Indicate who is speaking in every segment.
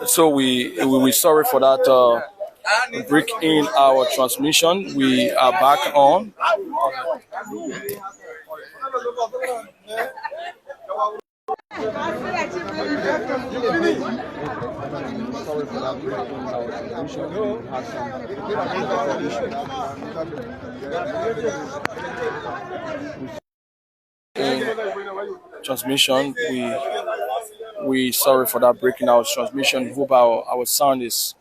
Speaker 1: So we sorry for that break in our transmission. We are back on. Sorry for that break in our transmission. We had some transmission. We sorry for that break in our transmission. Hope our sound is.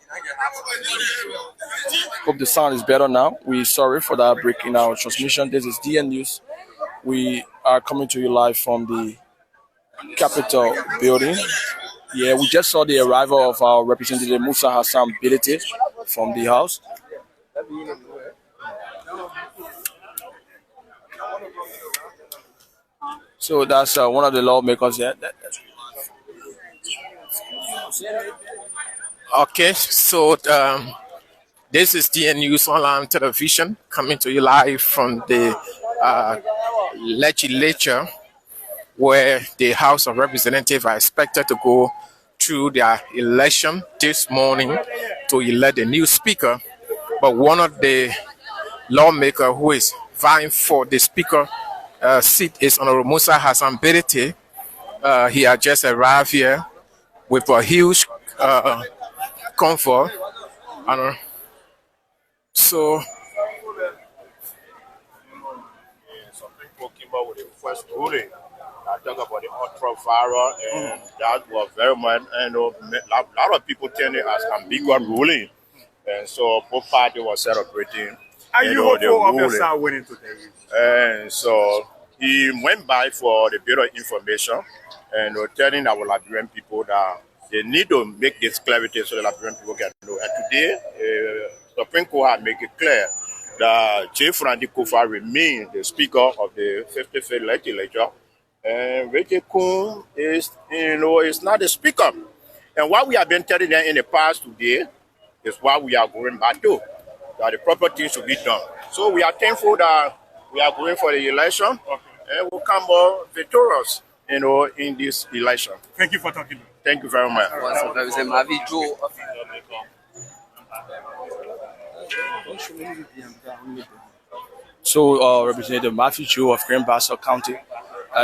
Speaker 1: Hope the sound is better now. We sorry for that break in our transmission. This is DN News. We are coming to you live from the Capitol building. Yeah, we just saw the arrival of our representative Musa Hassan Bilete from the house. So that's one of the lawmakers here.
Speaker 2: Okay, so this is DN News Online Television coming to you live from the legislature, where the House of Representatives are expected to go through their election this morning to elect a new speaker. But one of the lawmakers who is vying for the speaker seat is Honorable Musa Hassan Bilete. He has just arrived here with a huge comfort. So
Speaker 3: some people came up with the first ruling. I talk about the ultra-viral, and that was very much, and a lot of people tend it as ambiguous ruling. And so both parties were celebrating.
Speaker 4: Are you hopeful of yourself winning today?
Speaker 3: And so he went by for the bit of information and telling our Liberian people that they need to make this clarity so the Liberian people can know. And today, Supreme Court had made it clear that J. Frandy Kofa remains the Speaker of the 55th Legislature. And Richard Kuhn is not the speaker. And what we have been telling them in the past today is what we are going back to, that the proper things should be done. So we are thankful that we are going for the election, and we'll come out victorious, in this election.
Speaker 4: Thank you for talking to me.
Speaker 3: Thank you very much.
Speaker 1: So Representative Matthew Joe of Grand Bassa County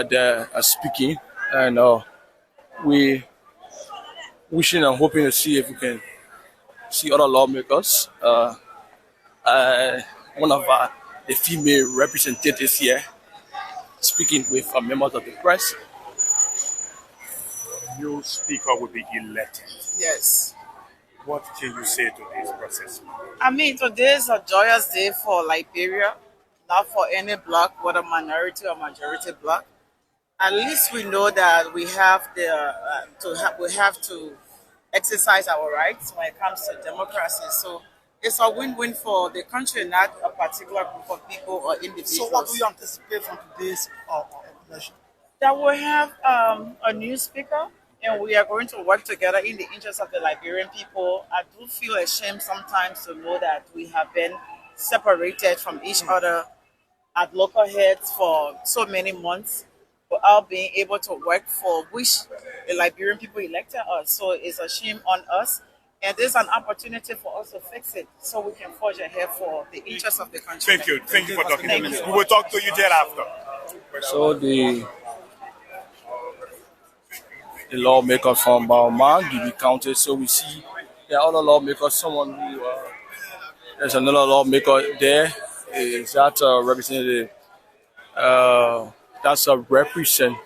Speaker 1: there speaking, and we wishing and hoping to see if we can see other lawmakers. One of the female representatives here speaking with members of the press.
Speaker 4: New speaker will be elected.
Speaker 5: Yes.
Speaker 4: What can you say to this process?
Speaker 5: I mean, today is a joyous day for Liberia, not for any bloc, whether minority or majority bloc. At least we know that we have we have to exercise our rights when it comes to democracy. So it's a win-win for the country, not a particular group of people or individuals.
Speaker 6: So what do you anticipate from today's election?
Speaker 5: That we have a new speaker, and we are going to work together in the interest of the Liberian people. I do feel ashamed sometimes to know that we have been separated from each other at local heads for so many months without being able to work for which the Liberian people elected us. So it's a shame on us. And there's an opportunity for us to fix it so we can forge ahead for the interest of the country.
Speaker 4: Thank you. Thank you for talking to me. We will talk to you thereafter.
Speaker 1: So the lawmaker from Bauma, Gibi County. So we see there are other lawmakers, someone who, there's another lawmaker there. Is that representative? That's a representative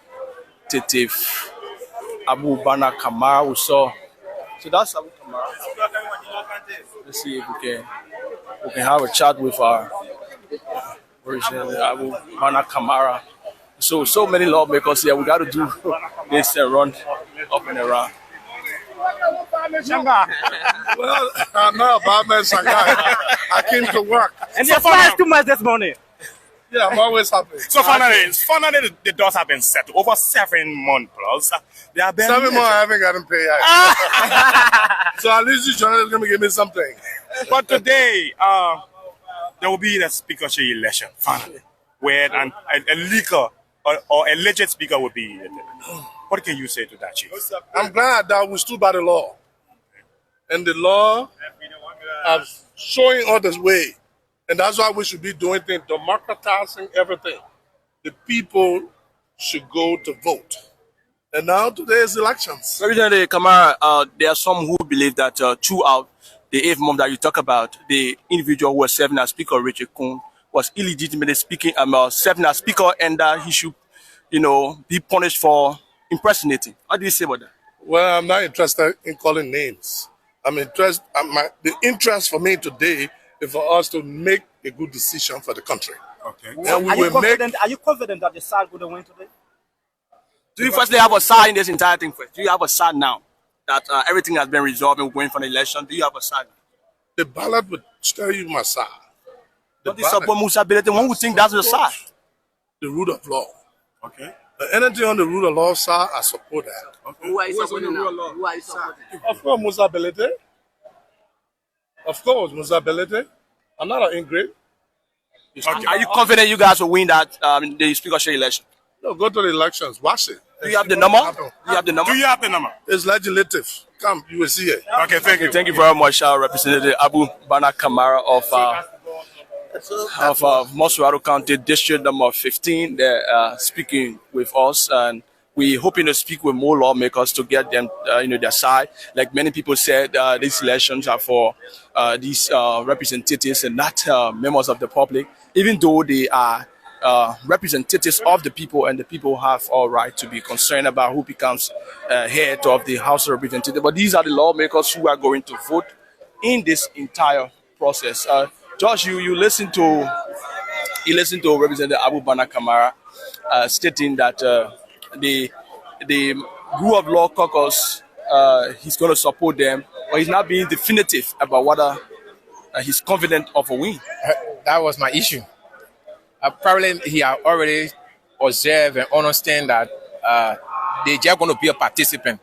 Speaker 1: Abu Bana Kamara. We saw. So that's Abu Kamara. Let's see if we can have a chat with our representative Abu Bana Kamara. So many lawmakers here. We got to do this and run up and around.
Speaker 6: Well, I'm not a bad man, Shanghai. I came to work.
Speaker 7: And you fast too much this morning. Yeah, I'm always happy.
Speaker 4: So finally, the doors have been set over 7 months plus. They have been
Speaker 7: 7 months, I haven't gotten paid yet. So at least you trying to give me something.
Speaker 4: But today, there will be the speakership election, finally, where a leaker or a legit speaker will be elected. What can you say to that, Chief?
Speaker 7: I'm glad that we stood by the law. And the law is showing us the way. And that's why we should be doing things, democratizing everything. The people should go to vote. And now today is elections.
Speaker 1: Representative Kamara, there are some who believe that throughout the 8th month that you talk about, the individual who was serving as Speaker, Richard Kuhn, was illegitimately serving as Speaker, and that he should, be punished for impersonating. What do you say about that?
Speaker 7: Well, I'm not interested in calling names. The interest for me today is for us to make a good decision for the country.
Speaker 4: Okay.
Speaker 7: And
Speaker 6: Are you confident that the side will win today?
Speaker 1: Do you firstly have a side in this entire thing first? Do you have a side now that everything has been resolved and we're going for the election? Do you have a side?
Speaker 7: The ballot would tell you my side.
Speaker 1: But this support Musa Belete, one would think that's the side.
Speaker 7: The rule of law.
Speaker 4: Okay.
Speaker 7: Anything on the rule of law side, I support that.
Speaker 4: Okay.
Speaker 6: Who are you supporting now? Who are you supporting?
Speaker 7: Of course, Musa Belete. Of course, Musa Belete. I'm not an ingrate.
Speaker 4: Okay.
Speaker 1: Are you confident you guys will win that the speakership election?
Speaker 7: No, go to the elections. Watch it.
Speaker 1: Do you have the number? Do you have the number?
Speaker 4: Do you have the number?
Speaker 7: It's legislative. Come, you will see it.
Speaker 4: Okay, thank you.
Speaker 1: Thank you very much, Representative Abu Bana Kamara of Moswaro County, District number 15. They're speaking with us, and we're hoping to speak with more lawmakers to get them, their side. Like many people said, these elections are for these representatives and not members of the public, even though they are representatives of the people, and the people have all right to be concerned about who becomes head of the House of Representatives. But these are the lawmakers who are going to vote in this entire process. Josh, you listen to Representative Abu Bana Kamara stating that the rule of law caucus, he's going to support them, but he's not being definitive about whether he's confident of a win.
Speaker 2: That was my issue. Probably he had already observed and understand that they're just going to be a participant,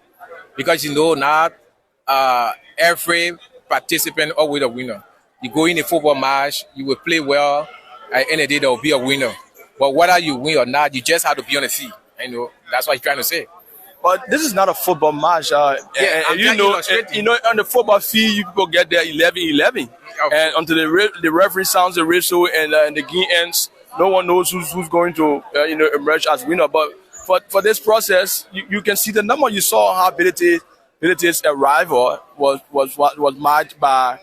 Speaker 2: because not every participant always a winner. You go in a football match, you will play well, at the end of the day there will be a winner. But whether you win or not, you just have to be on the field. That's what he's trying to say.
Speaker 1: But this is not a football match.
Speaker 2: I'm
Speaker 1: on the football field, you people get there 11-11.
Speaker 2: Okay.
Speaker 1: And until the referee sounds the whistle and the game ends, no one knows who's going to emerge as winner. But for this process, you can see the number. You saw how Bilite's arrival was marked by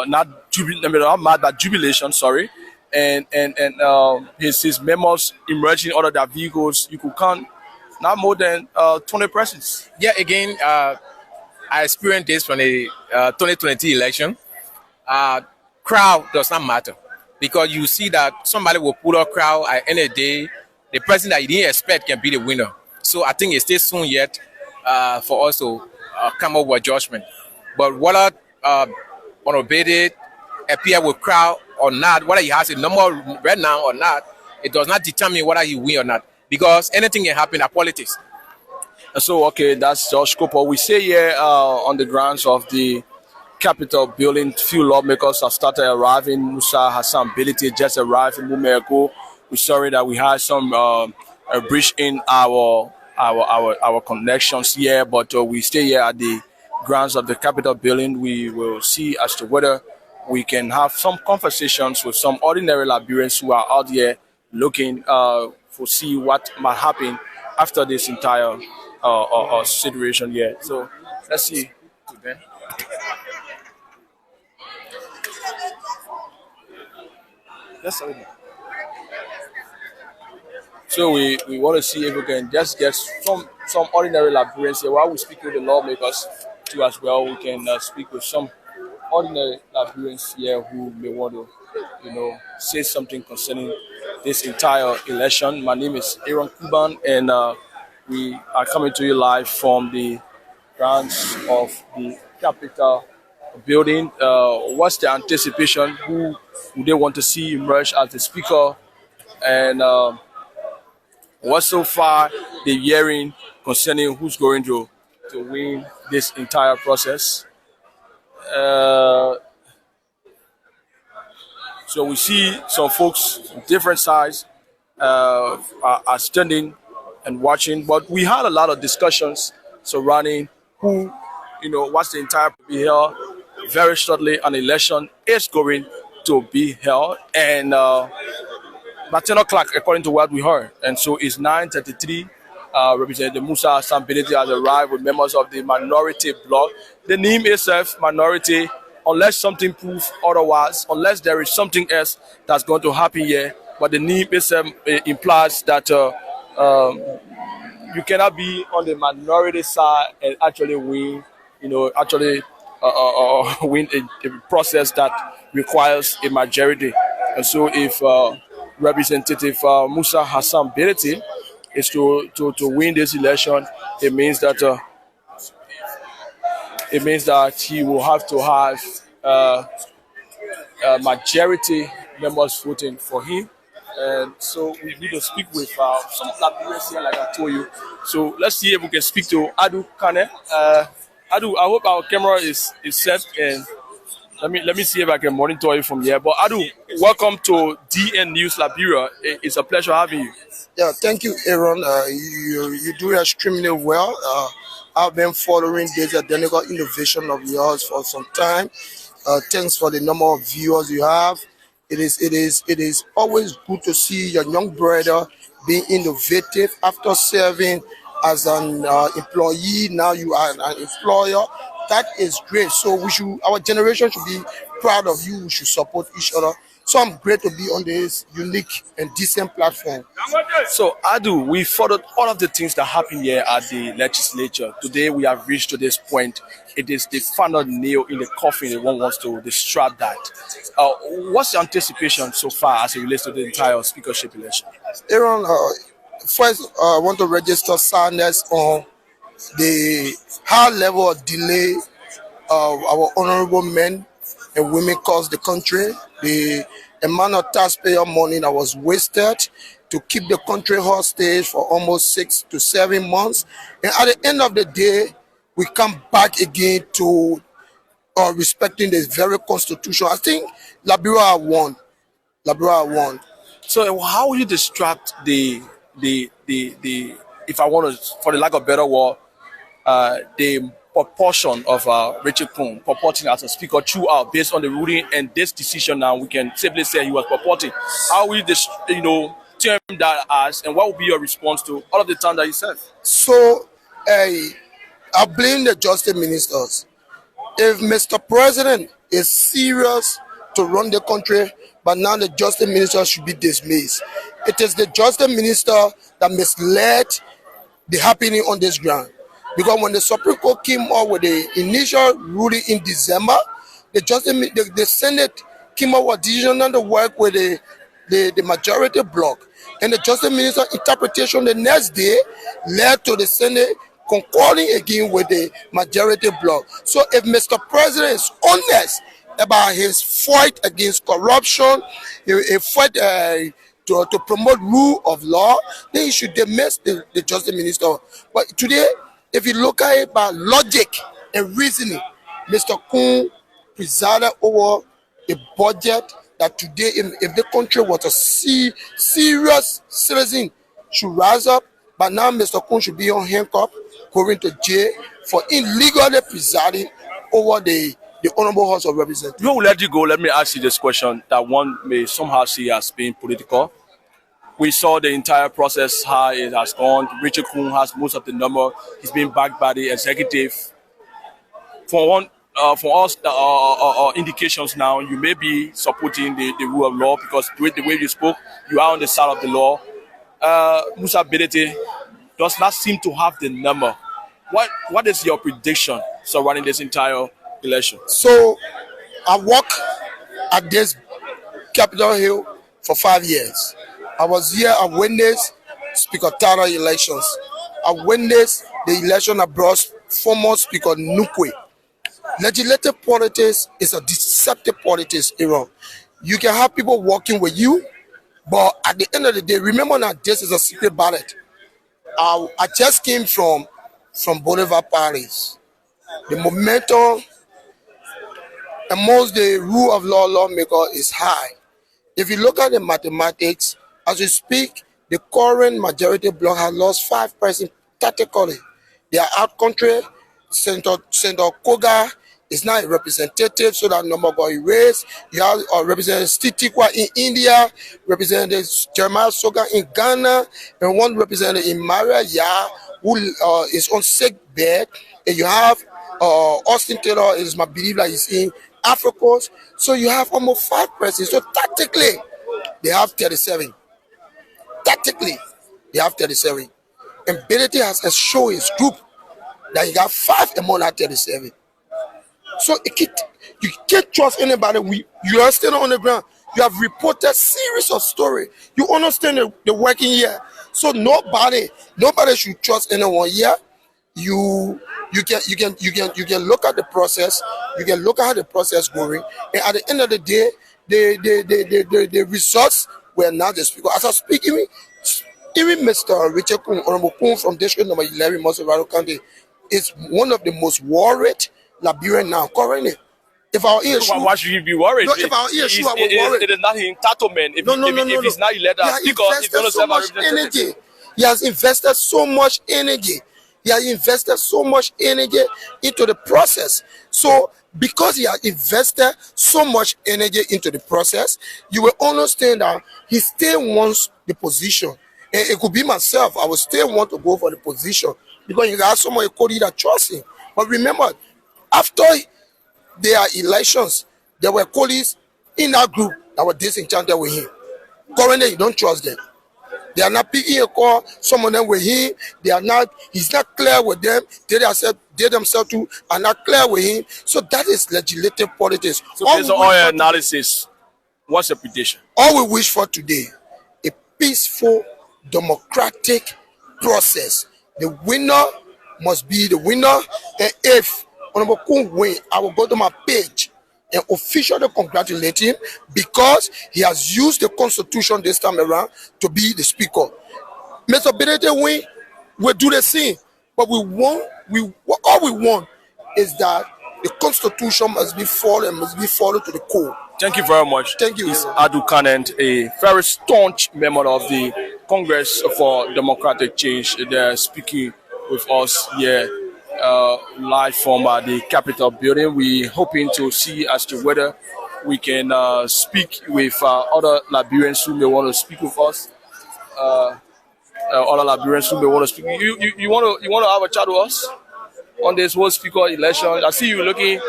Speaker 1: not marked by jubilation. Sorry. And his members emerging out of their vehicles. You could count not more than 20 persons.
Speaker 2: Yeah, again, I experienced this from the 2020 election. Crowd does not matter, because you see that somebody will put a crowd at the end of the day. The person that you didn't expect can be the winner. So I think it's still soon yet for us to come up with a judgment. But whether Honorable appear with crowd or not, whether he has a number right now or not, it does not determine whether he win or not, because anything can happen in politics.
Speaker 1: So, okay, that's Josh Cooper. We say here on the grounds of the Capitol building, few lawmakers have started arriving. Musa Hassan Bilite just arrived a moment ago. We're sorry that we had some a breach in our connections here, but we stay here at the grounds of the Capitol building. We will see as to whether we can have some conversations with some ordinary Liberians who are out here looking to see what might happen after this entire situation here. So let's see. Yes, sir. So we want to see if we can just get some ordinary Liberians here. While we speak with the lawmakers too as well, we can speak with some ordinary Liberians here who may want to, say something concerning this entire election. My name is Aaron Kuban, and we are coming to you live from the grounds of the Capitol building. What's the anticipation? Who do they want to see emerge as the speaker? And what so far the hearing concerning who's going to win this entire process? So we see some folks different sides are standing and watching, but we had a lot of discussions surrounding who, what's the entire be held. Very shortly, an election is going to be held, and by 10 o'clock, according to what we heard, and so it's 9:33. Representative Musa Sambiniti has arrived with members of the minority bloc. The name itself, minority, unless something proves otherwise, unless there is something else that's going to happen here. But the name itself implies that you cannot be on the minority side and actually win, win a process that requires a majority. And so if Representative Musa Hassan Bereti is to win this election, it means that he will have to have majority members voting for him. And so we need to speak with some Liberians here, like I told you. So let's see if we can speak to Adu Kane. Adu, I hope our camera is set, and let me see if I can monitor you from here. But Adu, welcome to DN News Liberia. It's a pleasure having you.
Speaker 8: Yeah, thank you, Aaron. You do extremely well. I've been following this identical innovation of yours for some time. Thanks for the number of viewers you have. It is always good to see your young brother being innovative after serving as an employee. Now you are an employer. That is great. So our generation should be proud of you. We should support each other. So I'm great to be on this unique and decent platform.
Speaker 1: So Adu, we followed all of the things that happened here at the legislature. Today we have reached to this point. It is the final nail in the coffin. That one wants to distract that. What's your anticipation so far as it relates to the entire speakership election?
Speaker 8: Aaron, first I want to register sadness on the high level of delay our honorable men and women caused the country. The amount of taxpayer money that was wasted to keep the country hostage for almost 6 to 7 months. And at the end of the day, we come back again to respecting the very constitution. I think Liberia won. Liberia won.
Speaker 1: So how will you distract the if I want to, for the lack of better word, the proportion of Richard Kuhn purporting as a speaker throughout based on the ruling and this decision? Now we can simply say he was purporting. How will you term that as, and what will be your response to all of the time that he said?
Speaker 8: So I blame the justice ministers. If Mr. President is serious to run the country, but now the justice minister should be dismissed. It is the justice minister that misled the happening on this ground. Because when the Supreme Court came up with the initial ruling in December, the Senate came up with a decision not to work with the majority bloc. And the justice minister interpretation the next day led to the Senate concording again with the majority bloc. So if Mr. President is honest about his fight against corruption, a fight to promote rule of law, then he should dismiss the justice minister. But today, if you look at it by logic and reasoning, Mr. Kuhn presided over a budget that today, if the country was a serious citizen, should rise up. But now Mr. Kuhn should be on handcuff, going to jail for illegally presiding over the Honorable House of Representatives.
Speaker 1: We will let you go. Let me ask you this question that one may somehow see as being political. We saw the entire process, how it has gone. Richard Kuhn has most of the number. He's been backed by the executive. For us, indications now, you may be supporting the rule of law because with the way you spoke, you are on the side of the law. Musa Bereti does not seem to have the number. What is your prediction surrounding this entire election?
Speaker 8: So, I work at this Capitol Hill for 5 years. I was here and witnessed Speaker Tara elections. I witnessed the election that brought former Speaker Nukwe. Legislative politics is a deceptive politics, Aaron. You can have people working with you, but at the end of the day, remember that this is a secret ballot. I just came from Boulevard Paris. The momentum amongst the rule of law lawmaker is high. If you look at the mathematics, as we speak, the current majority bloc has lost 5% tactically. They are out country. Senator Koga is not a representative, so that number got erased. You have Representative Steve Tikwa in India, Representative Jeremiah Soga in Ghana, and one representative in Maria Ya, who is on sick bed. And you have Austin Taylor, is my belief that he's in Africa. So you have almost 5%. So tactically, they have 37. Tactically, they have 37. And Benedict has shown his group that he got 5 among that 37. So you can't trust anybody. You are still on the ground. You have reported series of stories. You understand the working here. So nobody should trust anyone here. You can look at the process. You can look at how the process going. And at the end of the day, the results were not the speaker. As I speak, even Mr. Richard Kun, Honorable Kun from District Number 11, Mosovado County, is one of the most worried Liberian now currently. If our issue,
Speaker 1: why should he be worried?
Speaker 8: No, if our issue, I was worried.
Speaker 1: It is not his entitlement. If he's not elected as speaker, he's going to serve as representative.
Speaker 8: He has invested so much energy. He has invested so much energy into the process. So because he has invested so much energy into the process, you will understand that he still wants the position. And it could be myself. I would still want to go for the position because you got someone that trusts him. But remember, after there are elections, there were colleagues in that group that were disenchanted with him. Currently, you don't trust them. They are not picking a call. Some of them with him. He's not clear with them. They themselves too are not clear with him. So that is legislative politics.
Speaker 1: So based on all your analysis, what's your prediction?
Speaker 8: All we wish for today, a peaceful, democratic process. The winner must be the winner. And if Honorable Kun win, I will go to my page and officially congratulate him because he has used the constitution this time around to be the speaker. Mr. Benedict win, we'll do the same. But all we want is that the constitution must be followed to the core.
Speaker 1: Thank you very much.
Speaker 8: Thank you.
Speaker 1: It's Adu Kanent, a very staunch member of the Congress for Democratic Change. They're speaking with us here live from the Capitol building. We're hoping to see as to whether we can speak with other Liberians who may want to speak with us. Other Liberians who may want to speak. You want to have a chat with us on this whole speaker election? I see you looking.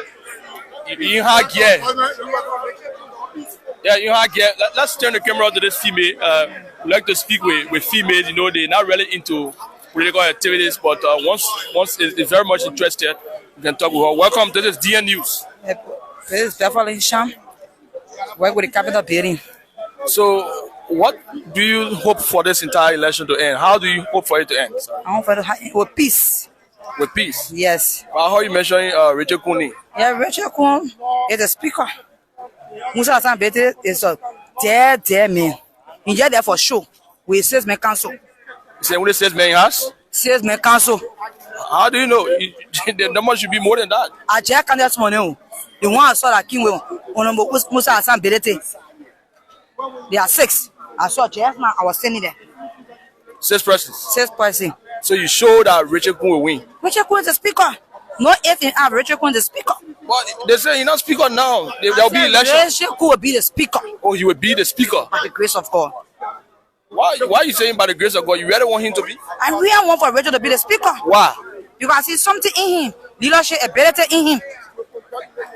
Speaker 1: You have gear. Yeah, you have gear. Let's turn the camera to this female. We like to speak with females. You know, they're not really into political activities, but once is very much interested, you can talk with her. Welcome to this DN News.
Speaker 9: This is Beverly Sham. Work with the Capitol building.
Speaker 1: So, what do you hope for this entire election to end? How do you hope for it to end?
Speaker 9: I hope for with peace.
Speaker 1: With peace?
Speaker 9: Yes.
Speaker 1: How are you mentioning Richard Kuni?
Speaker 9: Yeah, Richard Kun is the speaker. Musa Hassan Bete is a dear man. He's there for sure. We 6-man council.
Speaker 1: You say only 6 men has?
Speaker 9: 6-man council.
Speaker 1: How do you know? The number should be more than that.
Speaker 9: I check on this morning. The one I saw that King will on Musa Hassan Bete. There are 6. I saw Jeff man. I was standing there.
Speaker 1: 6 persons.
Speaker 9: 6 persons.
Speaker 1: So you show that Richard Kun will win.
Speaker 9: Richard Kun is the speaker. No if in have Richard Kun the speaker.
Speaker 1: But they say he's not speaker now. There will be election.
Speaker 9: Richard Kun will be the speaker.
Speaker 1: Oh, he will be the speaker.
Speaker 9: By the grace of God.
Speaker 1: Why are you saying by the grace of God? You really want him to be?
Speaker 9: I really want for Richard to be the speaker.
Speaker 1: Why?
Speaker 9: You can see something in him. Leadership ability in him.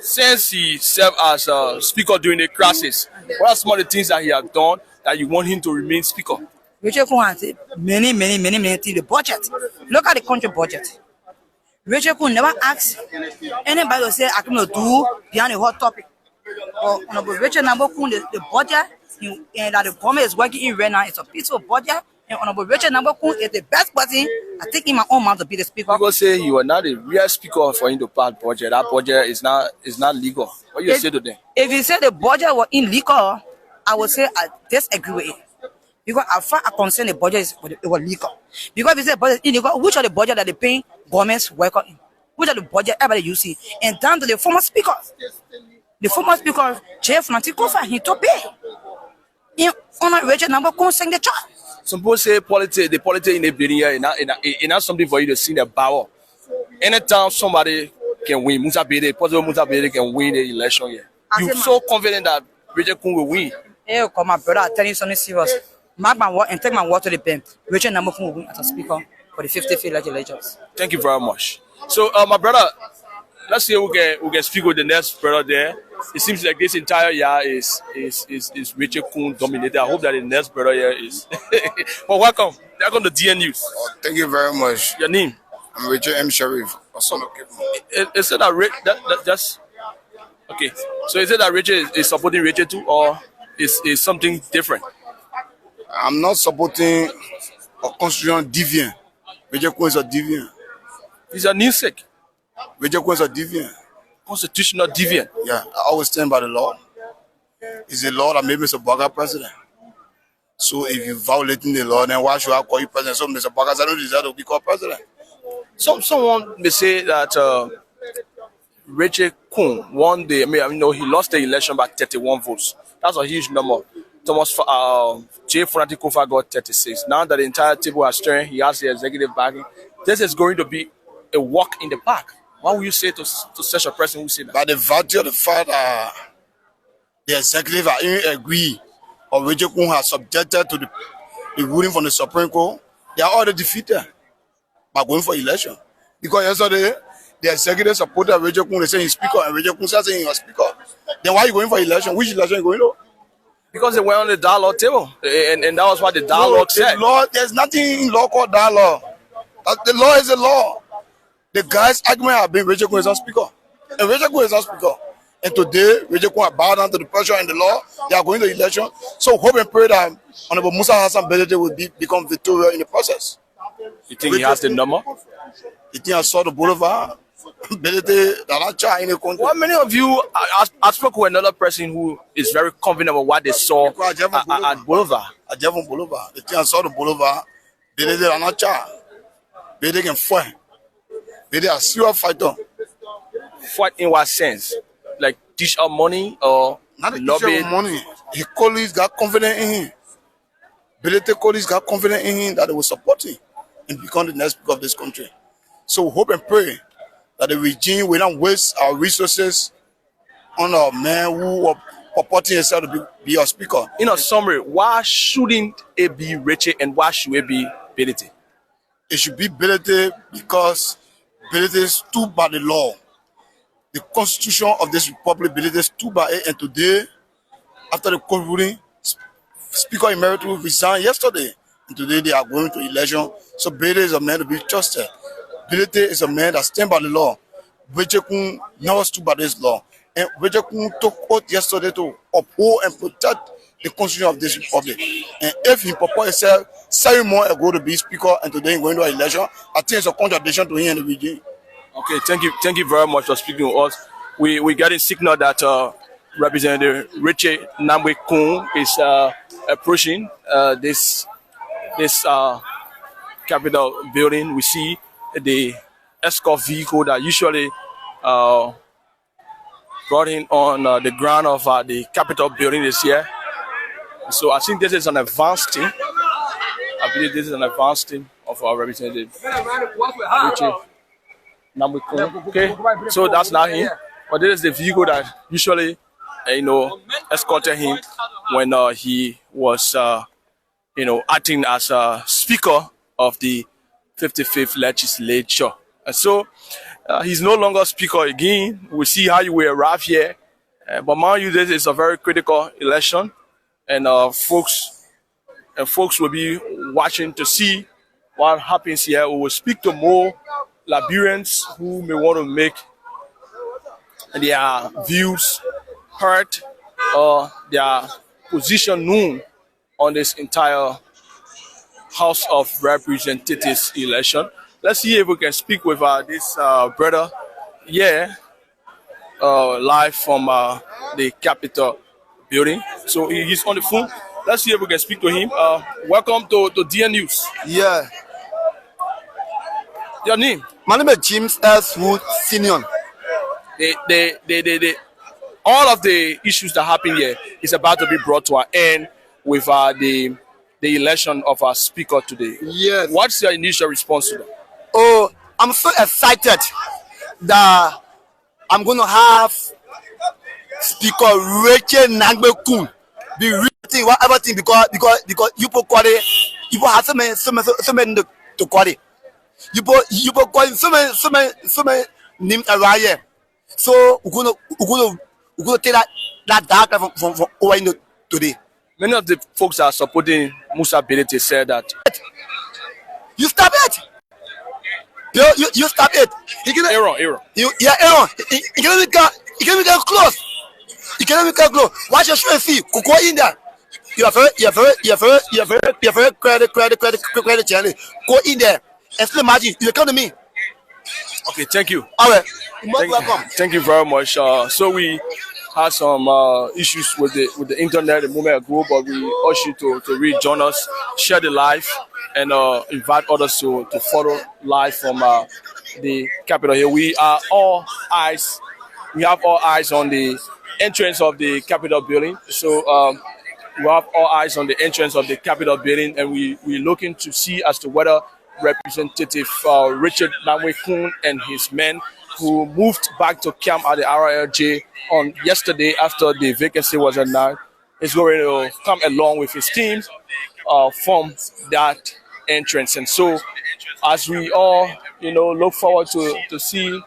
Speaker 1: Since he served as speaker during the crisis, what are some of the things that he has done that you want him to remain speaker?
Speaker 9: Richard Kun has many things. The budget. Look at the country budget. Richard Kun never asked anybody to say I can do behind a hot topic. But Richard Kun, the budget and that the government is working in right now, it's a peaceful budget. And Honorable Richard Nambokun is the best person, I think, in my own mind to be the speaker.
Speaker 1: People say you are not a real speaker for him to pass budget. That budget is not legal. What you say to them?
Speaker 9: If you say the budget was illegal, I would say I disagree with it. Because as far as concerned, the budget it was legal. Because if you say the budget is illegal, which are the budget that they pay governments worker in? Which are the budget everybody you see? And down to the former speaker. The former speaker, Jeff Kofa, he to pay. In Honorable Richard Nambokun signature.
Speaker 1: Some people say the politics in Liberia is not something for you to see the power. Anytime somebody can win, possible Musa Bede can win the election here. You're so confident that Richard Kun will win.
Speaker 9: Hey, come my brother, I tell you something serious. Mark my word and take my word to the bank. Richard Nambokun will win as a speaker for the 55th legislatures.
Speaker 1: Thank you very much. So, my brother, let's see we can speak with the next brother there. It seems like this entire year is Richard Kun dominated. I hope that the next brother here is. Well, welcome to DN News.
Speaker 10: Oh, thank you very much.
Speaker 1: Your name?
Speaker 10: I'm Richard M. Sharif.
Speaker 1: Is it that that's okay? So is it that Richard is supporting Richard too, or is something different?
Speaker 10: I'm not supporting a constitutional deviant. Richard Kun is a deviant.
Speaker 1: He's a namesake.
Speaker 10: Richard Kun is a deviant.
Speaker 1: Constitutional deviant.
Speaker 10: Yeah, I always stand by the law. It's the law that made Mr. Baga president. So if you're violating the law, then why should I call you president? So Mr. Baga doesn't deserve to be called president.
Speaker 1: Someone may say that Richard Kun won the. He lost the election by 31 votes. That's a huge number. Thomas J. Kofa got 36. Now that the entire table has turned, he has the executive backing. This is going to be a walk in the park. What would you say to such a person who say that?
Speaker 10: By the virtue of the fact that the executive are in agree, or Richard Kun has subjected to the ruling from the Supreme Court, they are already defeated by going for election. Because yesterday, the executive supported Richard Kun, they say he's speaker, and Richard Kun said he's a speaker. Then why are you going for election? Which election are you going to?
Speaker 1: Because they went on the dialogue table, and that was what the dialogue said.
Speaker 10: Law, there's nothing in law called dialogue. The law is the law. The guy's argument have been Richard Kun is not speaker. And Richard Kun is not speaker. And today, Richard Kun bowed down to the pressure and the law. They are going to election. So hope and pray that Honorable Musa Hassan Belete will become victorious in the process.
Speaker 1: You think he has the number?
Speaker 10: You think I saw the boulevard? Belete, in the country.
Speaker 1: Well, many of you, I spoke with another person who is very confident about what they saw at Boulevard.
Speaker 10: At Jevon Boulevard. The thing I saw the boulevard, Belete are not charged. Belete can fight. They are serious fighter.
Speaker 1: Fight in what sense? Like dish out money or
Speaker 10: not a
Speaker 1: lobby?
Speaker 10: Money. His colleagues got confidence in him. Belete colleagues got confidence in him that they will support him and become the next speaker of this country. So hope and pray that the regime will not waste our resources on a man who are purporting himself to be our speaker.
Speaker 1: In a summary, why shouldn't it be Richard and why should it be Belete?
Speaker 10: It should be Belete because Belete stood by the law. The constitution of this republic, Belete stood by it, and today, after the court ruling, Speaker Emeritus resigned yesterday, and today they are going to election. So Belete is a man to be trusted. Belete is a man that stands by the law. Richard Kun never stood by this law. And Richard Kun took oath yesterday to uphold and protect the constitution of this republic. And if he proposed himself 7 months ago to be speaker and today he's going to an election, I think it's a contradiction to him and the regime.
Speaker 1: Okay, thank you very much for speaking to us. We getting signal that Representative Richard Nambokun is approaching this Capitol building. We see the escort vehicle that usually brought in on the ground of the Capitol building this year. So I think this is an advanced team. I believe this is an advanced team of our representative Richard Nambokun. Okay, so that's not him, but this is the vehicle that usually escorted him when he was acting as a speaker of the 55th legislature. And so he's no longer speaker again. We'll see how you will arrive here. But mind you, this is a very critical election, and folks will be watching to see what happens here. We will speak to more Liberians who may want to make their views heard or their position known on this entire House of Representatives election. Let's see if we can speak with this brother. Yeah, live from the Capitol building. So he's on the phone. Let's see if we can speak to him. Welcome to DN News.
Speaker 10: Yeah.
Speaker 1: Your name?
Speaker 10: My name is James S. Wood Senior.
Speaker 1: All of the issues that happen here is about to be brought to an end with the election of our speaker today.
Speaker 10: Yes.
Speaker 1: What's your initial response to that?
Speaker 10: Oh, I'm so excited that I'm going to have Speaker Rachel Nangbe-Kun be written whatever thing because you put quality, you have so many to quality. You put quality so many names around here. So we're gonna take that data from over in today.
Speaker 1: Many of the folks that are supporting Musa Belete said that
Speaker 10: you stop it. You stop it.
Speaker 1: Aaron.
Speaker 10: Aaron. He can't get close. He can't even get close. Watch your show and see. Go in there. You're very credit channel. Go in there. Explain magic. You come to me.
Speaker 1: Okay, thank you.
Speaker 10: All right. Welcome.
Speaker 1: Thank you very much. So we had some issues with the internet a moment ago, but we urge you to rejoin us, share the live, and invite others to follow live from the Capitol here. We have all eyes on the entrance of the Capitol building. So we have all eyes on the entrance of the Capitol building, and we're looking to see as to whether Representative Richard Nangbe-Kun and his men who moved back to camp at the RLJ on yesterday after the vacancy was announced is going to come along with his team from that entrance. And so as we all, look forward to see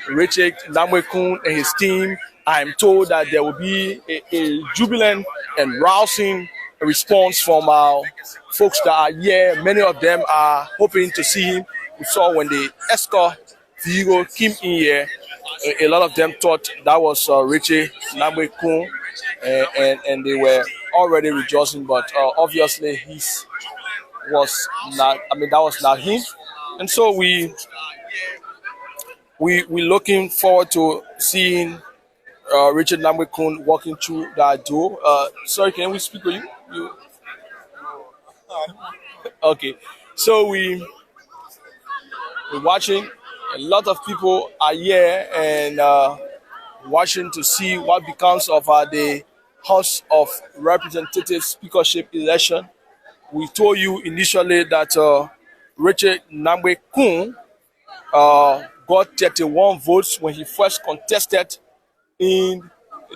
Speaker 1: Richard Nangbe-Kun and his team, I'm told that there will be a jubilant and rousing response from our folks that are here. Many of them are hoping to see him. We saw when the escort vehicle came in here, a lot of them thought that was Richard Nangbe-Kun, and they were already rejoicing, but obviously that was not him. And so we looking forward to seeing Richard Nangbe-Kun walking through that door. Sorry, can we speak with you? Okay, so we're watching. A lot of people are here and watching to see what becomes of the House of Representatives speakership election. We told you initially that Richard Nangbe-Kun got 31 votes when he first contested in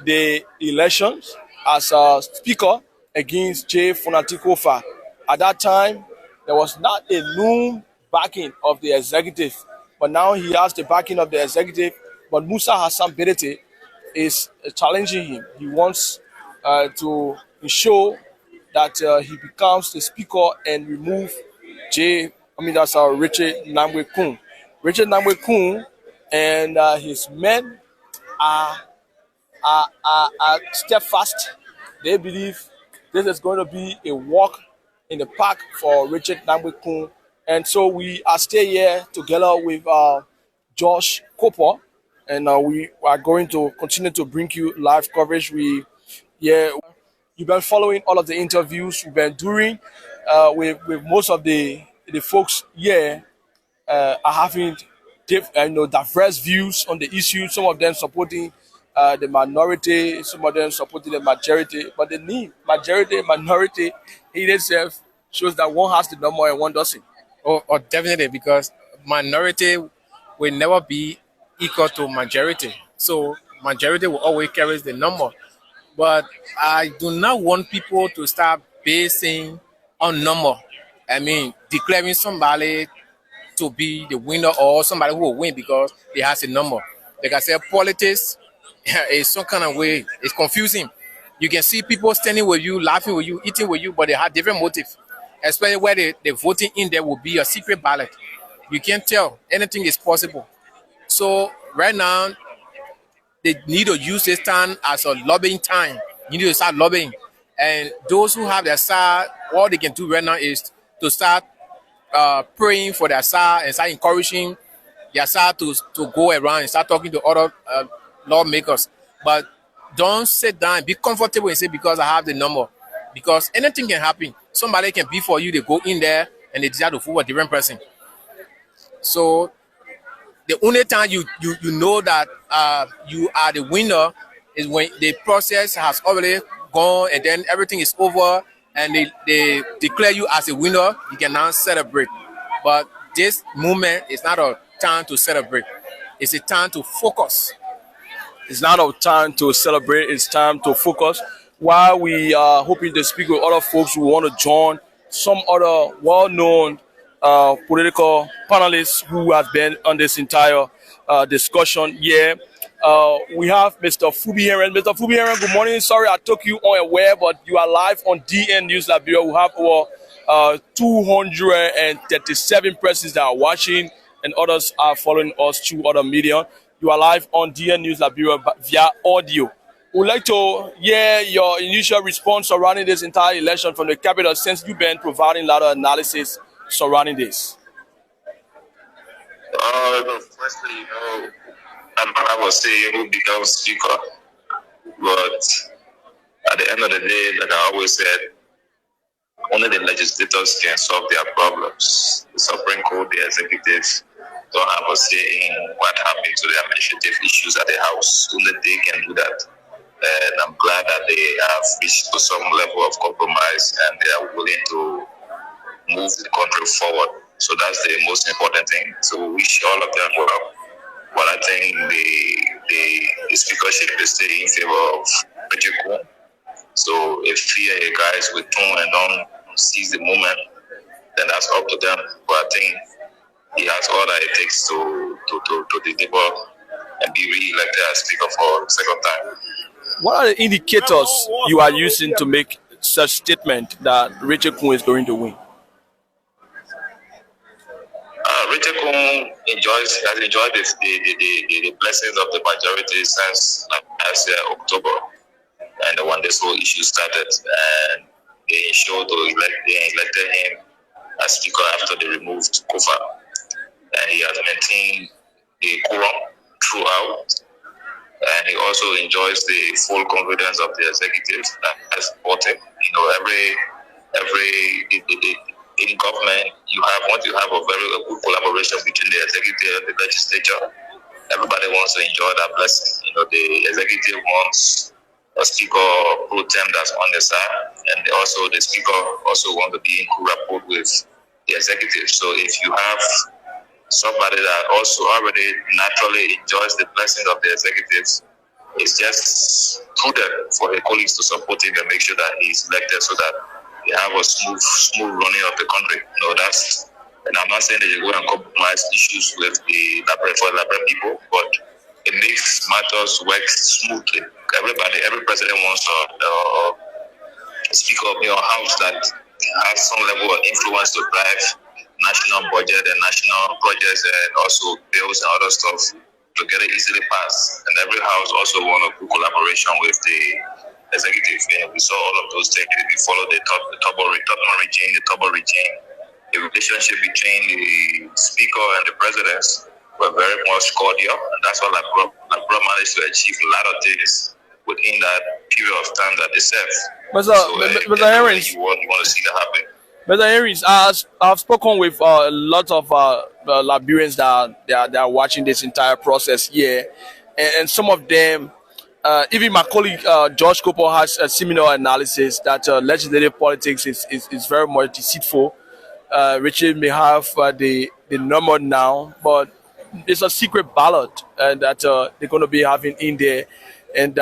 Speaker 1: the elections as a speaker against J. Funatikofa. At that time, there was not a known backing of the executive, but now he has the backing of the executive. But Musa Hassan Belete is challenging him. He wants to ensure that he becomes the speaker and remove Richard Nangbe-Kun. Richard Nangbe-Kun and his men are steadfast. They believe this is going to be a walk in the park for Richard Nangbe-Kun. And so we are still here together with Josh Cooper, and we are going to continue to bring you live coverage. You've been following all of the interviews we've been doing with most of the folks here are having diverse views on the issue. Some of them supporting the minority, some of them supporting the majority. But the name majority, minority, it itself shows that one has the number and one doesn't.
Speaker 2: Oh, definitely, because minority will never be equal to majority. So majority will always carry the number. But I do not want people to start basing on number. I mean, declaring somebody to be the winner or somebody who will win because they has a number. Like I said, politics is some kind of way. It's confusing. You can see people standing with you, laughing with you, eating with you, but they have different motives. Especially where the voting in there will be a secret ballot. You can't tell. Anything is possible. So right now, they need to use this time as a lobbying time. You need to start lobbying. And those who have their side, all they can do right now is to start praying for their side and start encouraging their side to go around and start talking to other lawmakers. But don't sit down and be comfortable and say, because I have the number. Because anything can happen. Somebody can be for you, they go in there and they decide to vote for a different person. So the only time you know that you are the winner is when the process has already gone and then everything is over and they declare you as a winner. You can now celebrate. But this moment is not a time to celebrate. It's a time to focus.
Speaker 1: It's not a time to celebrate. It's time to focus. While we are hoping to speak with other folks who want to join, some other well-known political panelists who have been on this entire discussion here. We have Mr. Fubi Heron. Mr. Fubi Heron, good morning. Sorry I took you unaware, but you are live on DN News Liberia. We have over 237 persons that are watching, and others are following us through other media. You are live on DN News Liberia via audio. We'd like to hear your initial response surrounding this entire election from the capital, since you've been providing a lot of analysis surrounding this.
Speaker 11: Firstly, I will say who becomes speaker, but at the end of the day, like I always said, only the legislators can solve their problems. The Supreme Court, the executives, don't have a say in what happened to the administrative issues at the House. Only they can do that. And I'm glad that they have reached to some level of compromise and they are willing to move the country forward. So that's the most important thing. So we wish all of them well. But I think the speakership is still in favor of Richard Kuhn. So if fear guys with tone and don't seize the moment, then that's up to them. But I think he has all that it takes to deliver and be re-elected as speaker for the second time.
Speaker 1: What are the indicators you are using to make such statement that Richard Kuhn is going to win?
Speaker 11: Richard Kuhn has enjoyed the blessings of the majority since last year, October, and when this whole issue started, and they ensured they elected him as speaker after they removed Kofa, and he has maintained the quorum throughout. And he also enjoys the full confidence of the executive that support him. You know, in government, once you have a very good collaboration between the executive and the legislature, everybody wants to enjoy that blessing. You know, the executive wants a speaker pro tem that's on the side, and the speaker also wants to be in good rapport with the executive. So if you have somebody that also already naturally enjoys the blessing of the executives, it's just prudent for the colleagues to support him and make sure that he's elected so that they have a smooth running of the country. You know, and I'm not saying that you go and compromise issues with the Liberian people, but it makes matters work smoothly. Every president wants a speaker of your house that has some level of influence to drive national budget and national projects and also bills and other stuff to get it easily passed. And every house also want a good collaboration with the executive. And we saw all of those things. We followed the Turbo regime. The relationship between the speaker and the president were very much cordial. And that's why Liberia managed to achieve a lot of things within that period of time that they served.
Speaker 1: Mr. Harris,
Speaker 11: you want to see that happen.
Speaker 1: Mr. Harris, I've spoken with a lot of Liberians that are watching this entire process here, and some of them, even my colleague George Cooper has a similar analysis that legislative politics is very much deceitful. Richard may have the number now, but it's a secret ballot that they're going to be having in there, and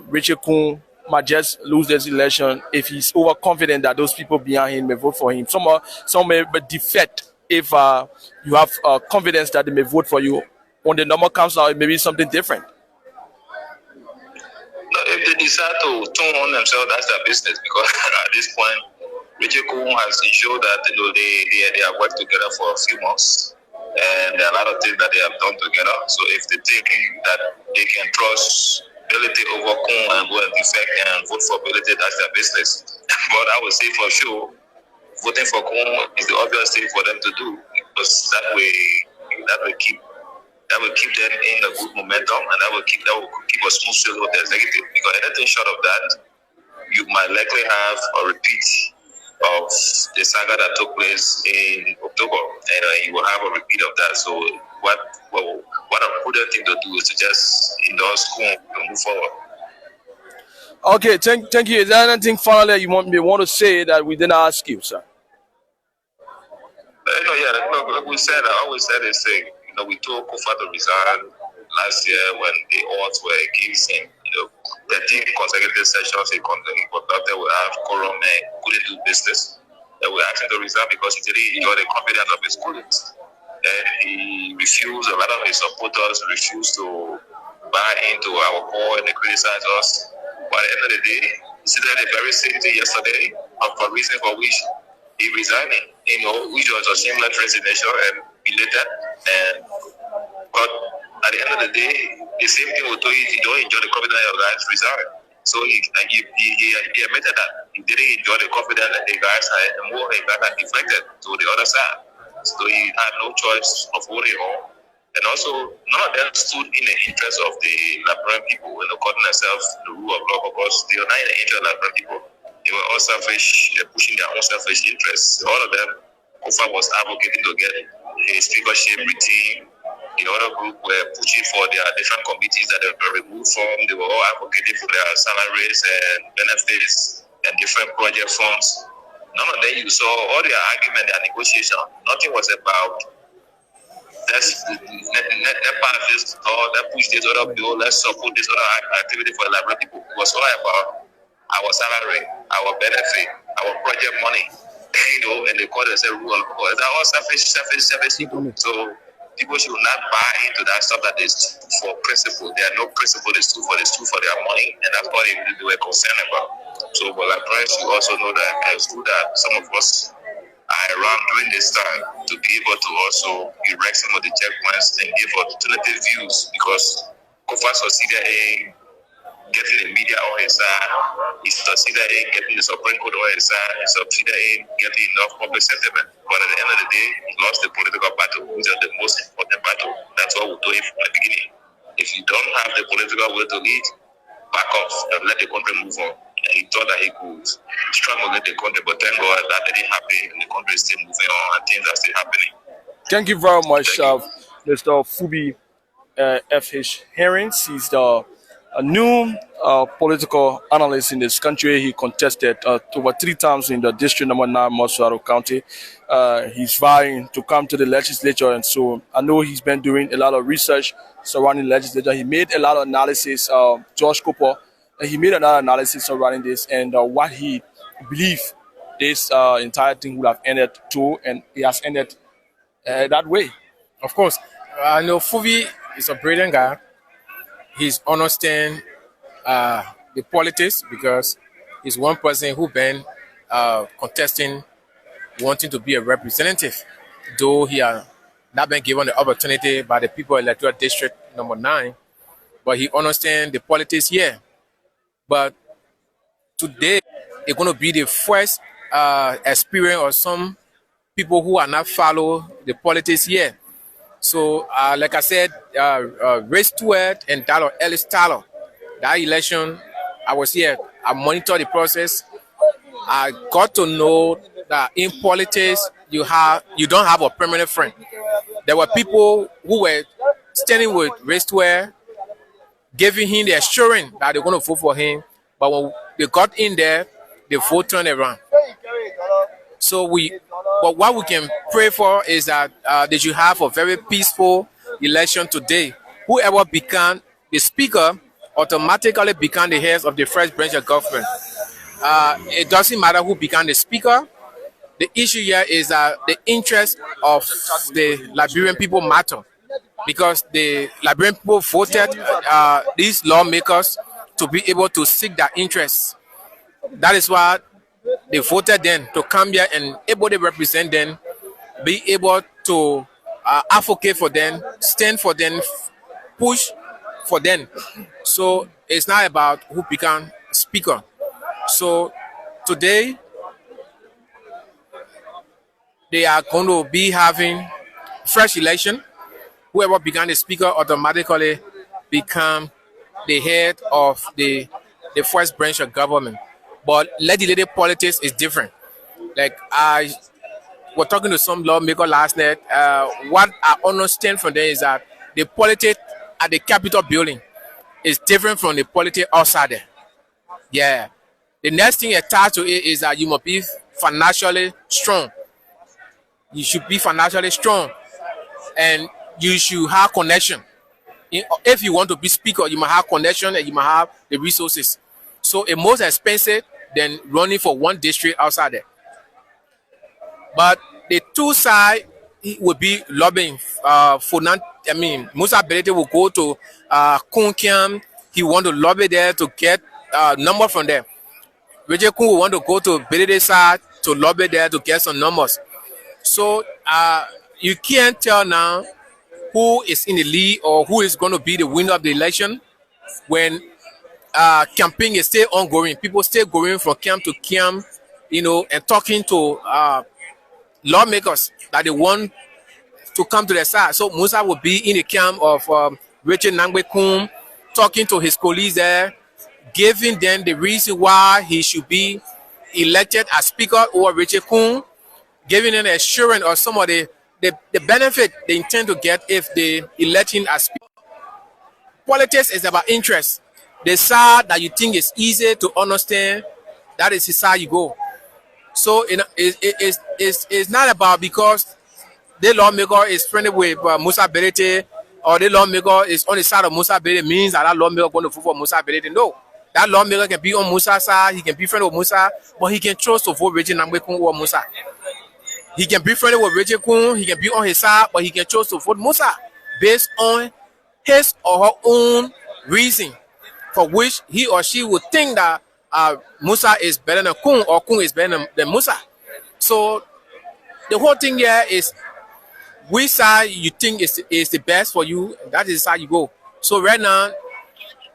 Speaker 1: Richard Kuhn might just lose this election if he's overconfident that those people behind him may vote for him. Some may defect if you have confidence that they may vote for you. When the number comes out, it may be something different.
Speaker 11: If they decide to turn on themselves, that's their business. Because at this point, Richard Kuhn has ensured that they have worked together for a few months, and there are a lot of things that they have done together. So if they think that they can trust ability over Kuhn and go and defect and vote for ability, that's their business. But I would say for sure, voting for Kum is the obvious thing for them to do, because that will keep them in a good momentum, and that will keep a smooth sail with the executive. Because anything short of that, you might likely have a repeat of the saga that took place in October, and you will have a repeat of that. So what a prudent thing to do is to just endorse Kum and move forward.
Speaker 1: Okay, thank you. Is there anything finally you want to say that we didn't ask you, sir?
Speaker 11: Like we said, I always said this thing. We told Kofa to resign last year when the odds were against him. 13 consecutive sessions he conducted without quorum and couldn't do business. And we asked him to resign because he didn't enjoy the confidence of his colleagues. And he refused. A lot of his supporters refused to buy into our call and they criticized us. But at the end of the day, he said the very same thing yesterday for reason for which he resigning. Which was a shameless resignation and belated. But at the end of the day, the same thing will tell you if you don't enjoy the confidence of your guys, resign. So he admitted that he didn't enjoy the confidence that the guys had, and more he got deflected to the other side. So he had no choice of holding on. And also, none of them stood in the interest of the Liberian people when according themselves the rule of law, because they are not in the interest of Liberian people. They were all selfish, pushing their own selfish interests. All of them, Kofa was advocating to get a speakership routine. The other group were pushing for their different committees that they were removed from. They were all advocating for their salaries and benefits and different project funds. None of them, you saw all their argument, their negotiation. Nothing was about let's pass this or let's push this other bill, let's support this other activity for Liberian people. It was all about our salary, our benefit, our project money, and they call themselves rule of law. They're all selfish people. So people should not buy into that stuff that is for principle. There are no principle, it's true for their money, and that's what they were concerned about. So, but like friends, you also know that it's true that some of us are around during this time to be able to also erect some of the checkpoints and give alternative views, because Kofa succeeded in getting the media on his side, he succeeded in getting the Supreme Court on his side, he succeeded in getting enough public sentiment. But at the end of the day, he lost the political battle, which is the most important battle. That's what we told him from the beginning. If you don't have the political will to lead, back off and let the country move on. And he thought that he could strangulate the country, but thank God that didn't happen, and the country is still moving on, and things are still happening.
Speaker 1: Thank you very much, Mr. Fubi F.H. Herrings. He's the new political analyst in this country. He contested over 3 times in the district number 9, Moswaro County. He's vying to come to the legislature, and so I know he's been doing a lot of research surrounding the legislature. He made a lot of analysis, George Cooper, he made another analysis surrounding this and what he believes this entire thing would have ended to, and it has ended that way.
Speaker 2: Of course, I know Fubi is a brilliant guy. He's understand the politics, because he's one person who been contesting, wanting to be a representative, though he has not been given the opportunity by the people electoral district number 9, but he understands the politics here. But today, it's going to be the first experience of some people who are not follow the politics here. So, like I said, Race Stewart and Ellis Tyler, that election, I was here. I monitored the process. I got to know that in politics, you don't have a permanent friend. There were people who were standing with Race Stewart, giving him the assurance that they're going to vote for him. But when they got in there, the vote turned around. So but what we can pray for is that they should have a very peaceful election today. Whoever become the speaker automatically become the heads of the first branch of government. It doesn't matter who become the speaker. The issue here is that the interest of the Liberian people matter, because the Liberian people voted these lawmakers to be able to seek their interests. That is why they voted them to come here and able to represent them, be able to advocate for them, stand for them, push for them. So it's not about who become speaker. So today, they are going to be having fresh election. Whoever began the speaker automatically become the head of the first branch of government. But legislative politics is different. Like I was talking to some lawmaker last night. What I understand from them is that the politics at the Capitol building is different from the politics outside there. Yeah. The next thing attached to it is that you must be financially strong. You should be financially strong, and you should have connection. If you want to be speaker, you must have connection and you must have the resources. So it's more expensive than running for one district outside there. But the two sides would be lobbying Musa Belete will go to Kunkiam. He want to lobby there to get number from them. Richard Kun will want to go to Belete side to lobby there to get some numbers. So you can't tell now who is in the lead or who is going to be the winner of the election when campaign is still ongoing. People still going from camp to camp, and talking to lawmakers that they want to come to their side. So Musa will be in the camp of Richard Nangbe Kun, talking to his colleagues there, giving them the reason why he should be elected as speaker over Richard Kun, giving them assurance of some of the benefit they intend to get if they elect him as speaker. Politics is about interest. The side that you think is easy to understand, that is the side you go. So it's not about because the lawmaker is friendly with Musa Belete or the lawmaker is on the side of Musa Belete means that lawmaker going to vote for Musa Belete. No. That lawmaker can be on Musa's side, he can be friendly with Musa, but he can choose to vote Richard Nangbe Kun or Musa. He can be friendly with Richard Kun, he can be on his side, but he can choose to vote Musa based on his or her own reason for which he or she would think that Musa is better than Kun or Kun is better than Musa. So the whole thing here is which side you think is the best for you, that is the side you go. So right now,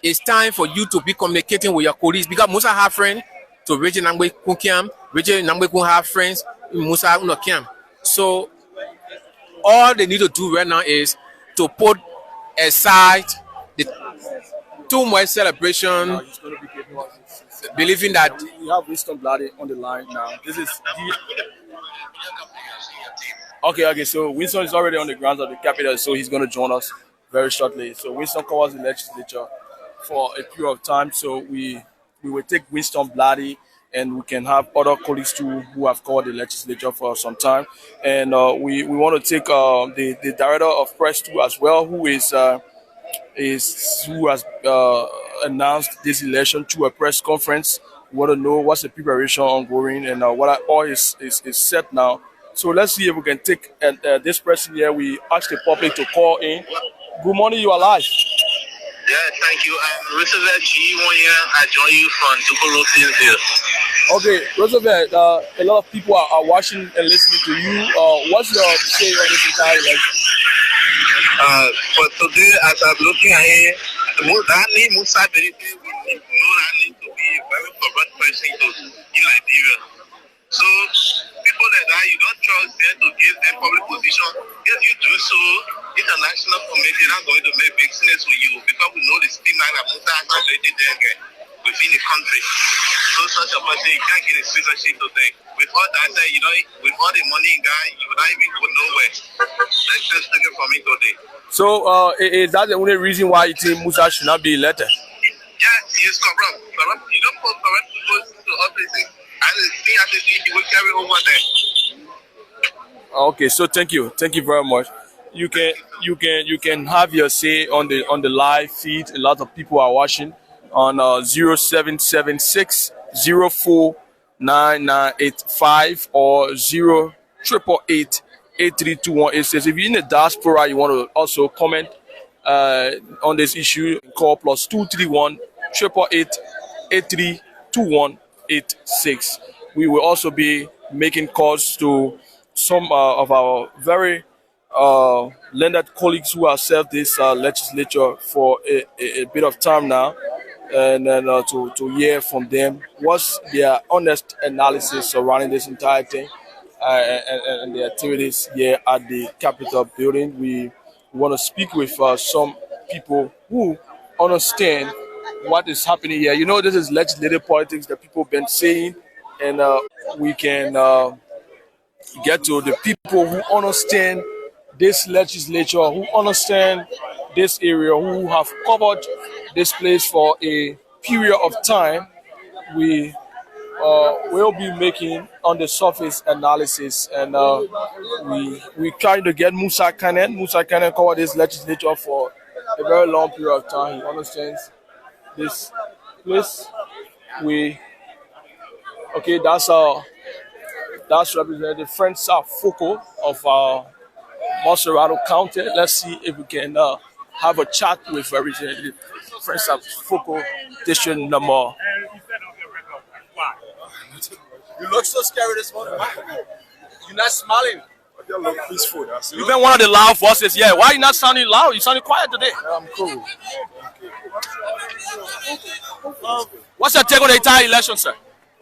Speaker 2: it's time for you to be communicating with your colleagues because Musa have friends to Richard Nangbe Kun Kiam, Richard Nangbe Kun have friends Musa Uno Kiam. So all they need to do right now is to put aside the too much celebration, believing that
Speaker 1: we have Winston Bloody on the line now. This is okay. So Winston is already on the grounds of the Capitol, so he's going to join us very shortly. So Winston covers the legislature for a period of time. So we will take Winston Bloody, and we can have other colleagues too who have covered the legislature for some time. And we want to take the director of press too as well, who has announced this election to a press conference. We want to know what's the preparation ongoing and what all is set now. So let's see if we can take this person here. We ask the public to call in. Good morning, you are live.
Speaker 11: Yeah, thank you. Roosevelt G1 here. I join you from Dukoro here.
Speaker 1: Okay, Roosevelt, a lot of people are watching and listening to you. What's your say on this entire election?
Speaker 11: For today, as I'm looking at it, Musa Belete will need to be a very corrupt person in Liberia. So people like that, you don't trust them to give them public position. If you do so, international community are going to make business with you because we know the stigma that Musa has already there within the country. So such a person, you can't get a speakership today. With all that, with all the money in guy, you will not even go nowhere. Let's just take it from me today.
Speaker 1: So is that the only reason why you think Musa should not be elected?
Speaker 11: Yes, he is corrupt. You don't put corrupt people to office. And the thing as a thing, he will carry over there.
Speaker 1: Okay, so thank you very much. You can have your say on the live feed. A lot of people are watching on 0776 049985 or 0888 83218. If you're in the diaspora, you want to also comment on this issue, call +231 888 832186. We will also be making calls to some of our very learned colleagues who have served this legislature for a bit of time now, and then to hear from them what's their honest analysis surrounding this entire thing. and the activities here at the Capitol building. We want to speak with some people who understand what is happening here. You know, this is legislative politics that people have been saying, and we can get to the people who understand this legislature, who understand this area, who have covered this place for a period of time. We will be making on the surface analysis, and we trying to get Musa Kanen. Musa Kanen covered this legislature for a very long period of time. He understands this place. That's Representative Francois Foucault of Monserrato County. Let's see if we can have a chat with Representative Francois Foucault, district number.
Speaker 12: You look so scary this morning. You're not smiling. You look peaceful.
Speaker 1: You've been one of the loud voices. Yeah, why are you not sounding loud? You sounding quiet today.
Speaker 12: I'm cool.
Speaker 1: What's your take on the entire election, sir?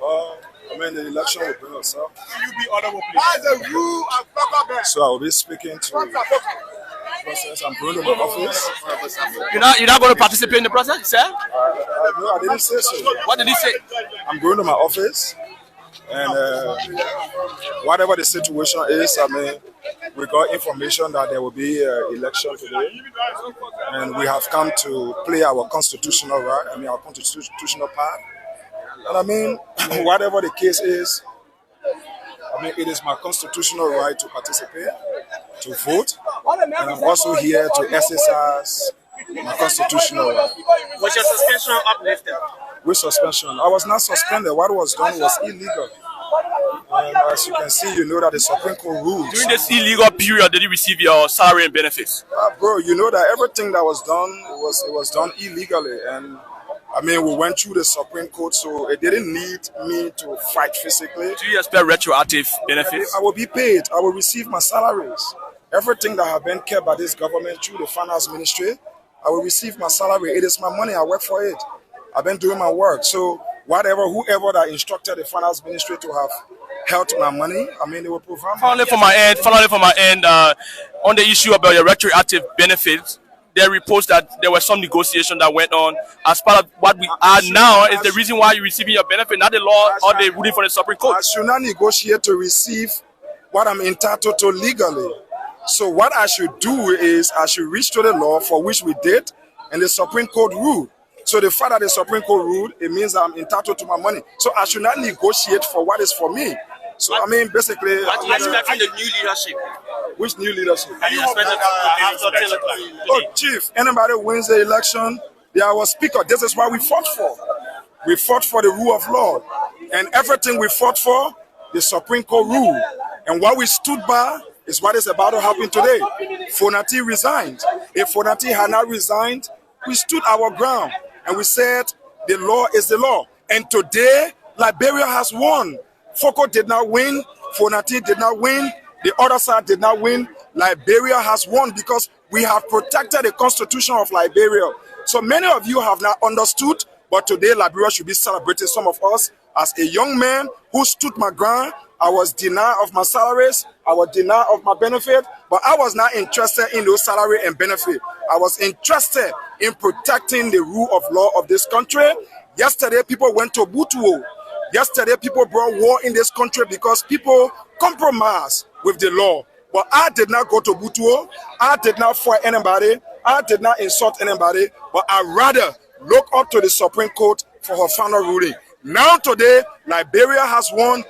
Speaker 12: I mean, the election will bring us up. You be audible, please. So I will be speaking to the process. I'm going to my office.
Speaker 1: You're not going to participate in the process, sir?
Speaker 12: No, I didn't say so.
Speaker 1: What did he say?
Speaker 12: I'm going to my office, and whatever the situation is, I mean, we got information that there will be an election today, and we have come to play our constitutional right. I mean, our constitutional part. And I mean, whatever the case is, I mean, it is my constitutional right to participate, to vote, and I'm also here to exercise my constitutional right.
Speaker 1: Was your suspension uplifted?
Speaker 12: With suspension, I was not suspended. What was done was illegal. And as you can see, you know that the Supreme Court rules.
Speaker 1: During this illegal period, did you receive your salary and benefits?
Speaker 12: Bro, you know that everything that was done was done illegally, and I mean, we went through the Supreme Court, so it didn't need me to fight physically.
Speaker 1: Do you expect retroactive benefits?
Speaker 12: I will be paid. I will receive my salaries. Everything that have been kept by this government through the finance ministry, I will receive my salary. It is my money. I work for it. I've been doing my work. So whoever that instructed the finance ministry to have held my money, I mean, they will provide.
Speaker 1: Finally, from my end, on the issue about your retroactive benefits, there are reports that there was some negotiation that went on as part of what we are now is the reason why you're receiving your benefit, not the law or the ruling from the Supreme Court.
Speaker 12: I should not negotiate to receive what I'm entitled to legally. So what I should do is I should reach to the law for which we did, and the Supreme Court ruled. So the fact that the Supreme Court ruled, it means I'm entitled to my money. So I should not negotiate for what is for me. So I mean, basically,
Speaker 1: what do you expect from the new leadership?
Speaker 12: Which new leadership?
Speaker 1: Can you expect
Speaker 12: Oh, Chief, anybody wins the election, they are our speaker. This is what we fought for. We fought for the rule of law. And everything we fought for, the Supreme Court ruled. And what we stood by is what is about to happen today. Fonati resigned. If Fonati had not resigned, we stood our ground. And we said, the law is the law. And today, Liberia has won. Foucault did not win. Fonati did not win. The other side did not win. Liberia has won because we have protected the constitution of Liberia. So many of you have not understood, but today Liberia should be celebrating. Some of us, as a young man who stood my ground, I was denied of my salaries, I was denied of my benefit, but I was not interested in those salary and benefit. I was interested in protecting the rule of law of this country. Yesterday, people went to Butuo. Yesterday, people brought war in this country because people compromised with the law. But I did not go to Butuo. I did not fight anybody. I did not insult anybody. But I rather look up to the Supreme Court for her final ruling. Now today, Liberia has won.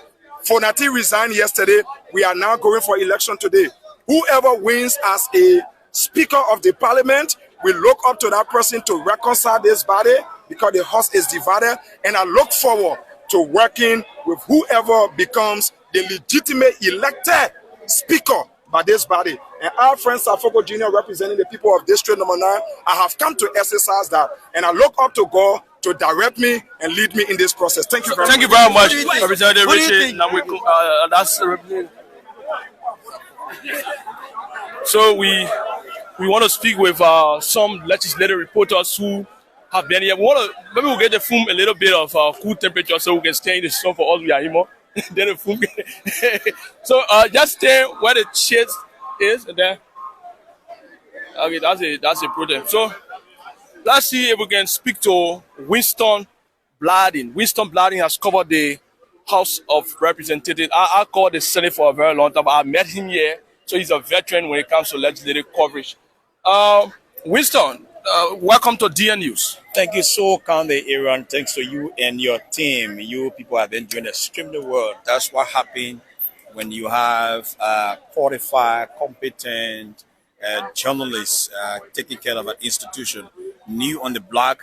Speaker 12: Fonati resigned yesterday. We are now going for election today. Whoever wins as a Speaker of the Parliament, we look up to that person to reconcile this body because the house is divided. And I look forward to working with whoever becomes the legitimate elected Speaker by this body. And our friend Safoko Jr. representing the people of District Number 9, I have come to exercise that. And I look up to God to direct me and lead me in this process. Thank you very much.
Speaker 1: Thank you very much, Representative Richard. That's so we want to speak with some legislative reporters who have been here. Maybe we'll get the film a little bit of cool temperature so we can stay in the sun for all we are here. Then the food. So just stay where the shade is, and then okay, that's a protest. So let's see if we can speak to Winston Blading. Winston Blading has covered the House of Representatives. I covered the Senate for a very long time. I met him here, so he's a veteran when it comes to legislative coverage. Winston, welcome to DN News.
Speaker 13: Thank you so kindly, Aaron. Thanks to you and your team. You people have been doing extremely well. That's what happens when you have qualified, competent journalists taking care of an institution, new on the block,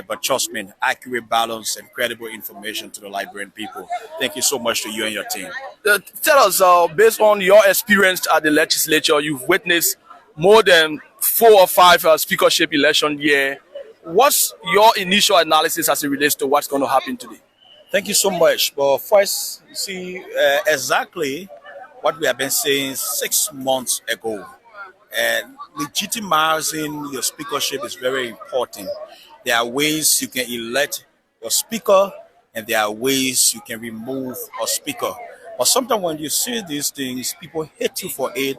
Speaker 13: but trust me, accurate, balanced, and credible information to the Liberian people. Thank you so much to you and your team.
Speaker 1: Tell us, based on your experience at the legislature, you've witnessed more than 4 or 5 speakership election year. What's your initial analysis as it relates to what's going to happen today?
Speaker 13: Thank you so much. But first, you see exactly what we have been saying 6 months ago. Legitimizing your speakership is very important. There are ways you can elect your speaker, and there are ways you can remove a speaker. But sometimes when you see these things, people hate you for it.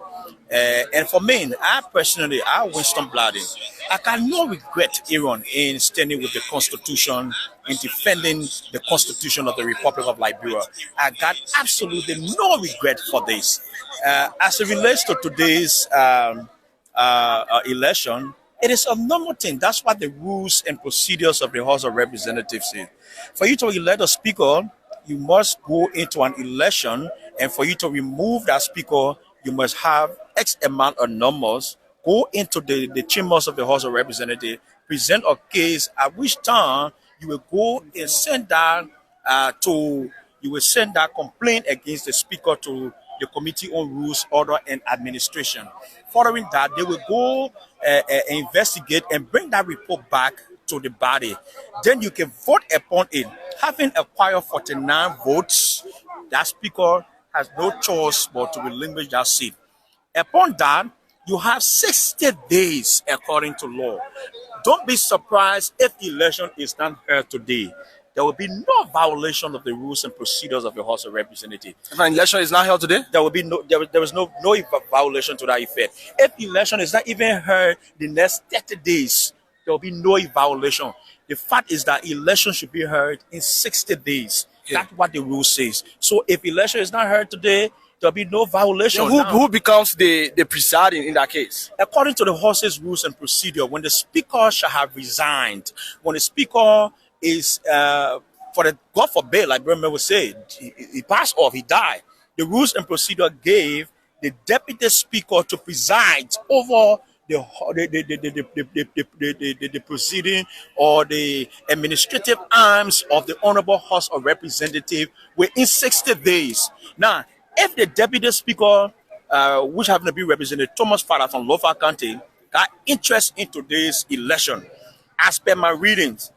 Speaker 13: And for me, I Winston Blading, I can no regret, Aaron, in standing with the Constitution, in defending the Constitution of the Republic of Liberia. I got absolutely no regret for this. As it relates to today's election, it is a normal thing. That's what the rules and procedures of the House of Representatives say. For you to elect a speaker, you must go into an election, and for you to remove that speaker, you must have X amount of numbers, go into the chambers of the House of Representatives, present a case, at which time you will go and send that complaint against the speaker to the Committee on Rules, Order, and Administration. Following that, they will go investigate and bring that report back to the body. Then you can vote upon it. Having acquired 49 votes, that speaker has no choice but to relinquish that seat. Upon that, you have 60 days according to law. Don't be surprised if the election is not held today. There will be no violation of the rules and procedures of the House of Representatives.
Speaker 1: If an election is not held today,
Speaker 13: there will be there is no violation to that effect. If the election is not even held the next 30 days, there will be no violation. The fact is that election should be held in 60 days. Yeah. That's what the rule says. So if election is not held today, there'll be no violation.
Speaker 1: Who becomes the presiding in that case?
Speaker 13: According to the House's rules and procedure, when the speaker shall have resigned, when the speaker is, God forbid, like Bremer would say, he passed off, he died. The rules and procedure gave the deputy speaker to preside over the proceeding or the administrative arms of the Honorable House of Representatives within 60 days. Now, if the deputy speaker, which happened to be Representative Thomas Farah from Lofa County, got interest in today's election, as per my readings,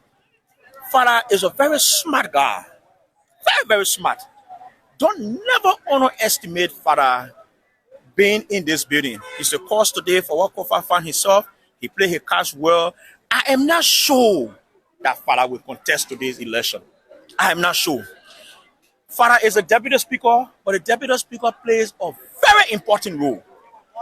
Speaker 13: Farah is a very smart guy. Very, very smart. Don't never underestimate Farah being in this building. He's the cause today for what Kofa found himself. He played his cards well. I am not sure that Farah will contest today's election. I am not sure. Farah is a deputy speaker, but the deputy speaker plays a very important role.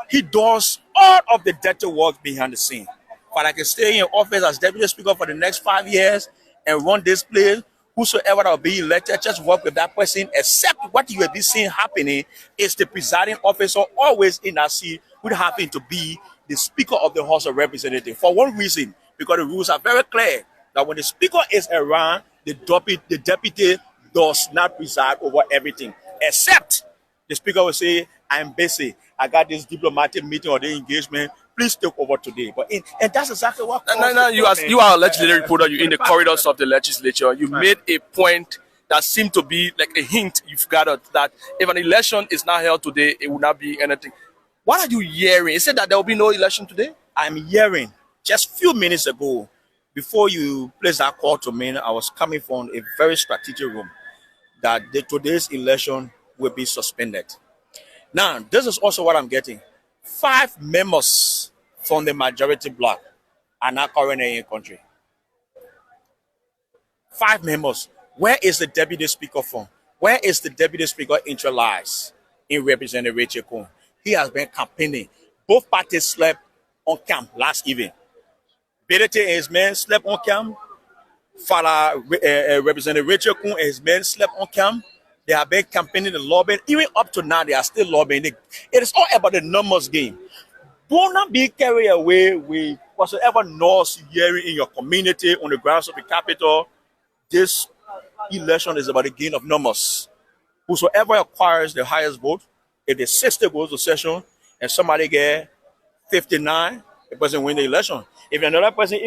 Speaker 13: He does all of the dirty work behind the scene. Farah can stay in office as deputy speaker for the next 5 years and run this place. Whosoever that will be elected, just work with that person, except what you will be seeing happening is the presiding officer always in that seat would happen to be the Speaker of the House of Representatives. For one reason, because the rules are very clear that when the Speaker is around, the deputy does not preside over everything, except the Speaker will say, I'm busy. I got this diplomatic meeting or the engagement. Please take over today. And that's exactly what.
Speaker 1: Now, you are a legislative reporter. You're in the corridors of the legislature. You made a point that seemed to be like a hint you've gathered that if an election is not held today, it will not be anything. What are you hearing? Is it that there will be no election today?
Speaker 13: I'm hearing just a few minutes ago, before you placed that call to me, I was coming from a very strategic room that today's election will be suspended. Now, this is also what I'm getting. 5 members from the majority bloc are not currently in the country. 5 members. Where is the deputy speaker from? Where is the Deputy Speaker interest in Representative Rachel Kuhn? He has been campaigning. Both parties slept on camp last evening. Benedict and his men slept on camp. Father Representative Rachel Kuhn and his men slept on camp. They have been campaigning and lobbying. Even up to now, they are still lobbying. It is all about the numbers game. Do not be carried away with whatsoever noise you're hearing in your community on the grounds of the capital. This election is about the gain of numbers. Whosoever acquires the highest vote, if there's 60 goes to session and somebody get 59, the person win the election. If another person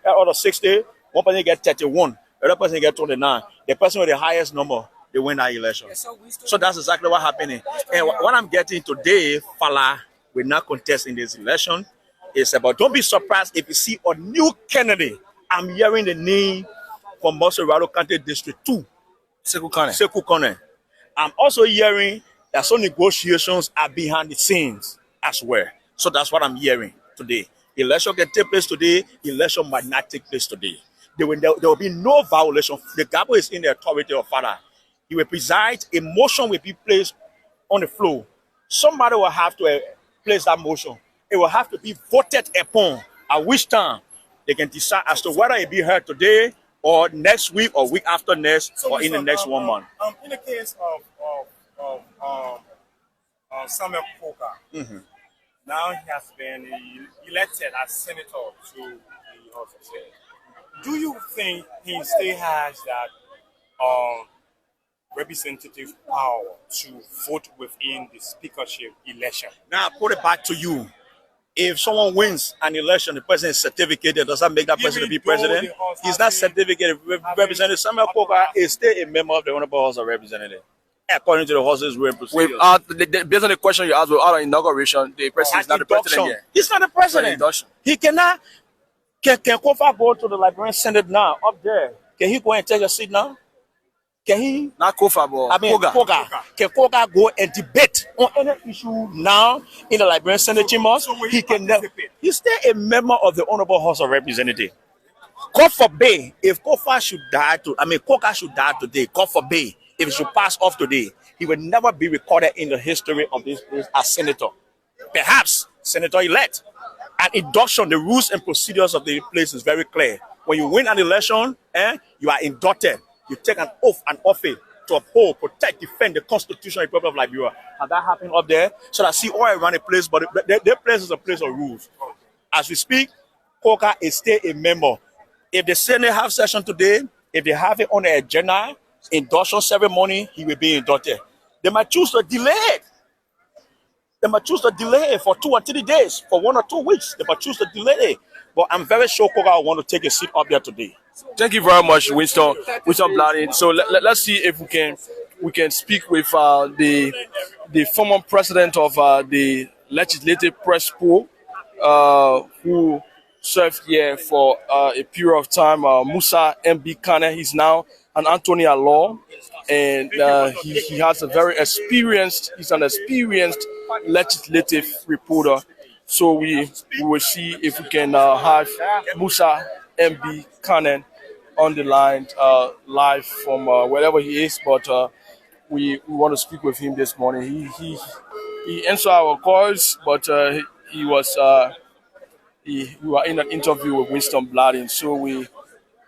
Speaker 13: out of 60, one person get 31, the other person get 29, the person with the highest number, they win that election. So that's exactly what happening. And what I'm getting today, Fala will not contest in this election. It's about, don't be surprised if you see a new candidate. I'm hearing the name from Moserado County District 2. Sekou Kone. I'm also hearing that some negotiations are behind the scenes as well. So that's what I'm hearing today. Election can take place today. Election might not take place today. There will be no violation. The Gabo is in the authority of Father. He will preside. A motion will be placed on the floor. Somebody will have to place that motion. It will have to be voted upon, at which time they can decide as to whether it be heard today or next week or week after next or in the next 1 month.
Speaker 4: In the case of Samuel Koka, now he has been elected as senator to the House of State. Do you think he still has that representative power to vote within the speakership election?
Speaker 13: Now, I put it back to you. If someone wins an election, the person is certificated, does that make that person to be president? He's not certificated. Representative Samuel Koka is still a member of the Honorable House of Representatives, according to the House's ruling procedures.
Speaker 1: Based on the question you asked, without an inauguration, the president is not the president yet.
Speaker 13: He's not the president. He cannot. Can Kofa go to the Liberian Senate now, up there? Can he go and take a seat now? Can he?
Speaker 1: Not Kofa, but
Speaker 13: I mean, Koga. Can Koga go and debate on any issue now in the Liberian Senate chambers? He can never. He's still a member of the Honorable House of Representatives. God forbid, if Kofa should die Koga should die today, God forbid, if he should pass off today, he will never be recorded in the history of this place as senator. Perhaps senator-elect. An induction, the rules and procedures of the place is very clear. When you win an election, you are inducted. You take an oath and office to uphold, protect, defend the Constitution of the Republic of Liberia. And that happened up there. So I see all around the place, but their place is a place of rules. As we speak, Koka is still a member. If the Senate have session today, if they have it on the agenda, induction ceremony, he will be inducted. They might choose to delay it. They might choose to delay it for 2 or 3 days, for 1 or 2 weeks. They might choose to delay it. But I'm very sure Koka will want to take a seat up there today.
Speaker 1: Thank you very much, Winston Bladin. So let's see if we can speak with the former president of the Legislative Press Pool, who served here for a period of time, Musa MB Kane. He's now an attorney at law, and he has a very experienced. He's an experienced legislative reporter. So we will see if we can have Musa MB Kane on the line live from wherever he is. But we want to speak with him this morning. He answered our calls, but we were in an interview with Winston Bladin. So we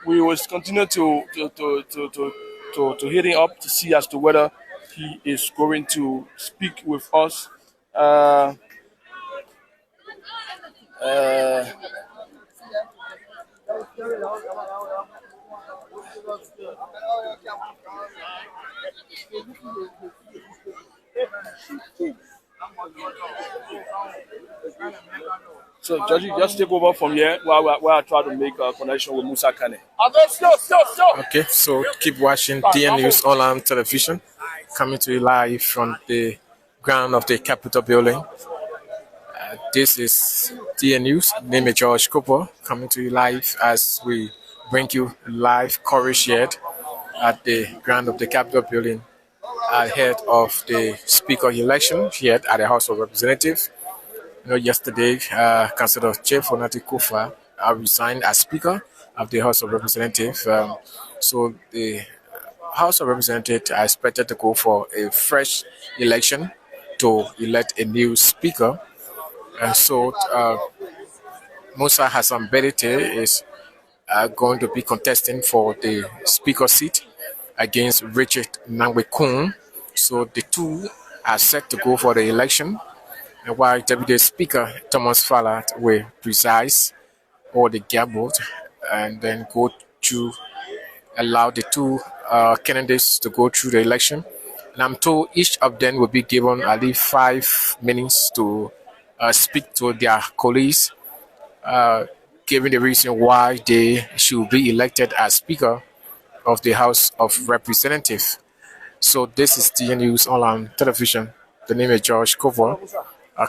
Speaker 1: will continue to hit him up to see as to whether he is going to speak with us. So, Georgie, just take over from here while I try to make a connection with Musa Kane.
Speaker 2: Okay, so keep watching DN News Online Television, coming to you live from the ground of the Capitol building. This is DN News. My name is George Cooper, coming to you live as we bring you live coverage here at the ground of the Capitol building ahead of the Speaker election here at the House of Representatives. Yesterday, Councillor Chief Onati Kofa resigned as Speaker of the House of Representatives. So the House of Representatives are expected to go for a fresh election to elect a new speaker. And so Musa Hassan Berite is going to be contesting for the speaker seat against Richard Nangwekun. So the two are set to go for the election, and while Deputy Speaker Thomas Fallard will preside or the gamble and then go to allow the two candidates to go through the election. And I'm told each of them will be given at least 5 minutes to speak to their colleagues, given the reason why they should be elected as Speaker of the House of Representatives. So this is the News Online Television. The name is George Kovar,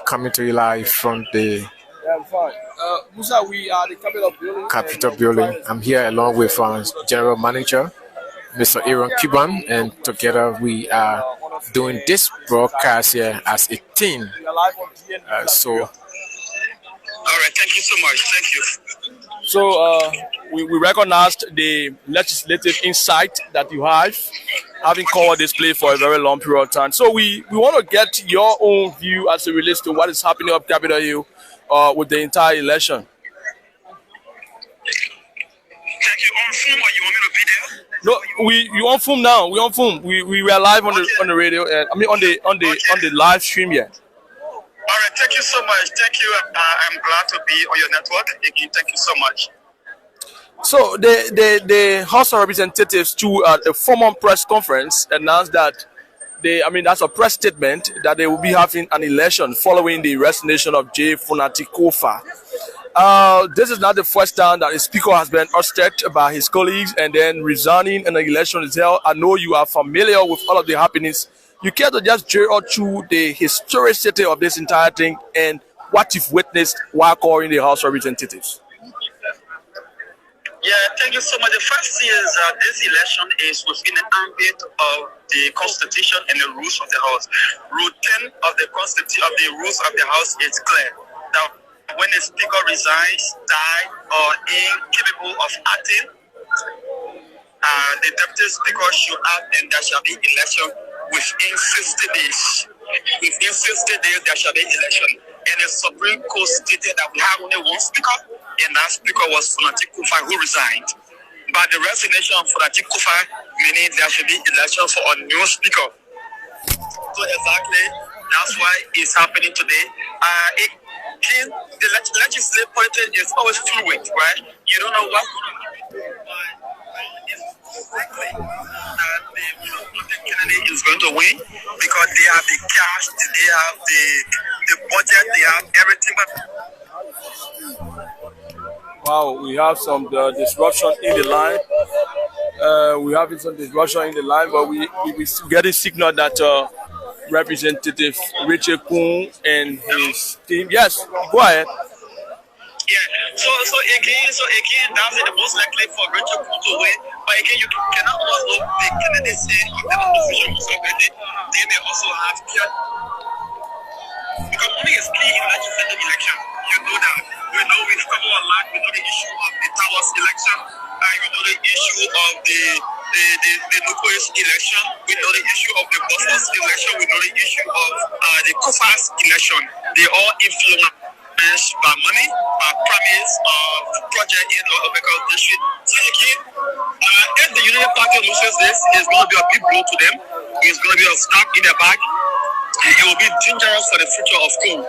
Speaker 2: coming to you live from the
Speaker 1: Musa, we are the
Speaker 2: Capitol building. I'm here along with General Manager, Mr. Aaron Cuban, and together we are doing this broadcast here as a team.
Speaker 11: All right, thank you so much. Thank you.
Speaker 1: So we recognized the legislative insight that you have, having covered this play for a very long period of time. So we want to get your own view as it relates to what is happening up Capitol Hill with the entire election.
Speaker 11: Thank you. On film, or you want me to be there?
Speaker 1: No, you on film now. We on film. We were live on the radio. I mean on the live stream here.
Speaker 11: All right, thank you so much. Thank you. I'm glad to be on your network again. Thank you so much.
Speaker 1: So the House of Representatives, through a formal press conference, announced that that's a press statement that they will be having an election following the resignation of J. Funati Kofa. This is not the first time that the speaker has been ousted by his colleagues and then resigning and an election is held. I know you are familiar with all of the happenings. You care to just drill through the historicity of this entire thing and what you've witnessed while calling the House of Representatives?
Speaker 11: Yeah, thank you so much. The first thing is that this election is within the ambit of the Constitution and the rules of the House. Rule 10 of the Constitution of the rules of the House is clear that when the Speaker resigns, dies, or incapable of acting, the Deputy Speaker should act and there shall be election within 60 days. Within 60 days, there shall be election. And the Supreme Court stated that we have only one Speaker, and that Speaker was Funati Kofa, who resigned. But the resignation of Funati Kofa meaning there should be election for a new Speaker. So exactly, that's why it's happening today. The legislative politics is always fluid, right? You don't know what's going to happen, but it's likely that the Republican candidate is going to win because they have the cash, they have the budget, they have everything.
Speaker 1: Wow, we have some disruption in the line. But we still get a signal that Representative Richard Kun and his team. Yes, go ahead.
Speaker 11: Yeah. So again, that's the most likely for Richard Kun to win. But again, you cannot overlook the candidacy of the opposition. They may also have peer. Because money is key in legislative election. You know that. We know we've covered a lot. We know the issue of the Towers election. We know the issue of the Nukois election. We know the issue of the Bosphorus election. We know the issue of the Kofas election. They all influenced by money, by promise of project in the local district. So again, if the Union Party loses this, it's going to be a big blow to them. It's going to be a stab in their back. It will be dangerous for the future of Kun.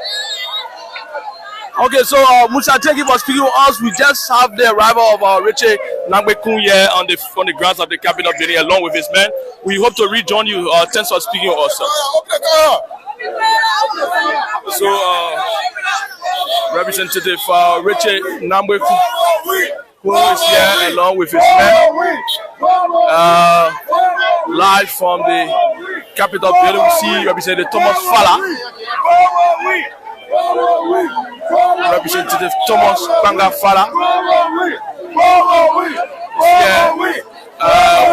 Speaker 1: Okay, so Musa, thank you for speaking with us. We just have the arrival of Richard Nangwekun here on the grounds of the Capitol building along with his men. We hope to rejoin you. Thanks for speaking with us, sir. So, Representative Richard Nangwekun is here along with his men. Live from the Capitol building, we see Representative Thomas Fallard. Representative Thomas Banga Fala. Yeah,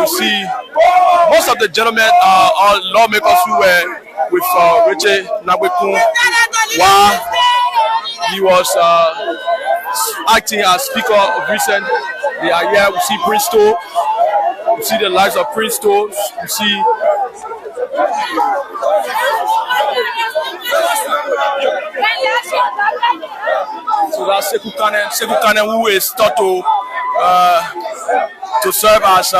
Speaker 1: we see most of the gentlemen are lawmakers who were with Richard Nangwekun while he was acting as Speaker of recent. They are here. We see Bristol. You see the lights of Prince Stores. You see. So that's Sekou Kane, who is thought to serve as,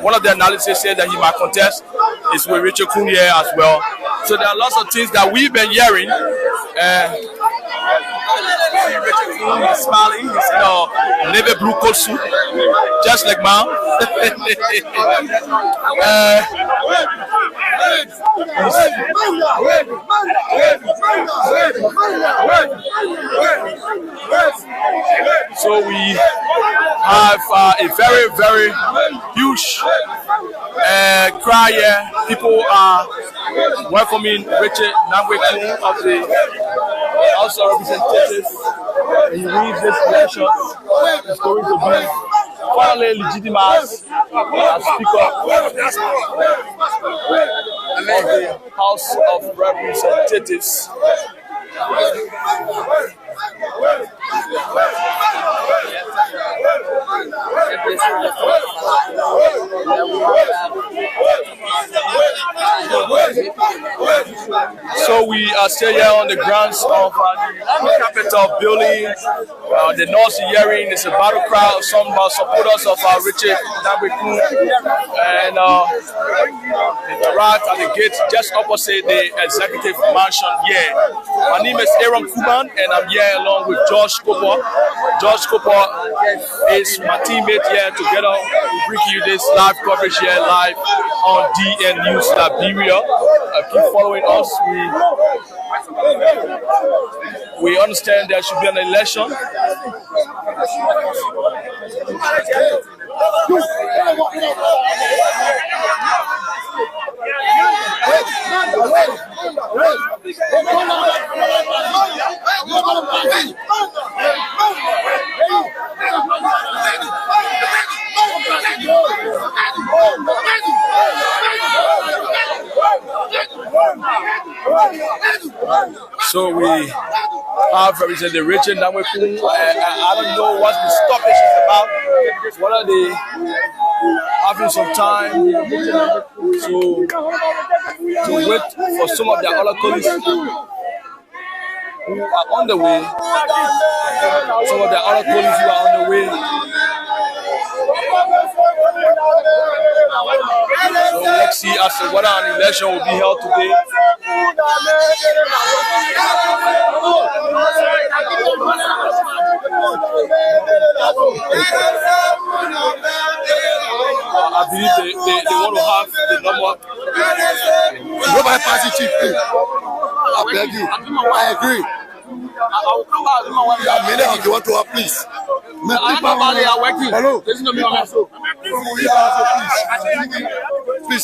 Speaker 1: one of the analysis said that he might contest is with Richard Kuhn here as well. So there are lots of things that we've been hearing. See Richard Kuhn, he's smiling, he's in a navy blue coat suit, just like mine. So we have a very, very huge crowd here. People are welcoming Richard Nangwe Kuhn of the House of Representatives. He wins this election. It's going to be finally legitimized as Speaker of the House of Representatives. So we are still here on the grounds of the Capitol building. The noise you're hearing is a battle cry of some supporters of Richard Nangwe Kuhn, and right at the gate just opposite the executive mansion here. My name is Aaron Kuban, and I'm here along with George Cooper. George Cooper is my teammate here. Together we bring you this live coverage here live on DN News Liberia. Keep following us. We understand there should be an election. So we have Representative Richard Nangwe Kuhn. I don't know what the stoppage is about. What are they having some time to wait for some of their other colleagues who are on the way. Some of their other colleagues who are on the way. So let's see as to whether an election will be held today. I believe they want to have the number.
Speaker 10: Nobody party chief. I beg you. I agree.
Speaker 1: I will come back.
Speaker 10: Many of you want to have please.
Speaker 1: Hello.
Speaker 10: Please.
Speaker 1: You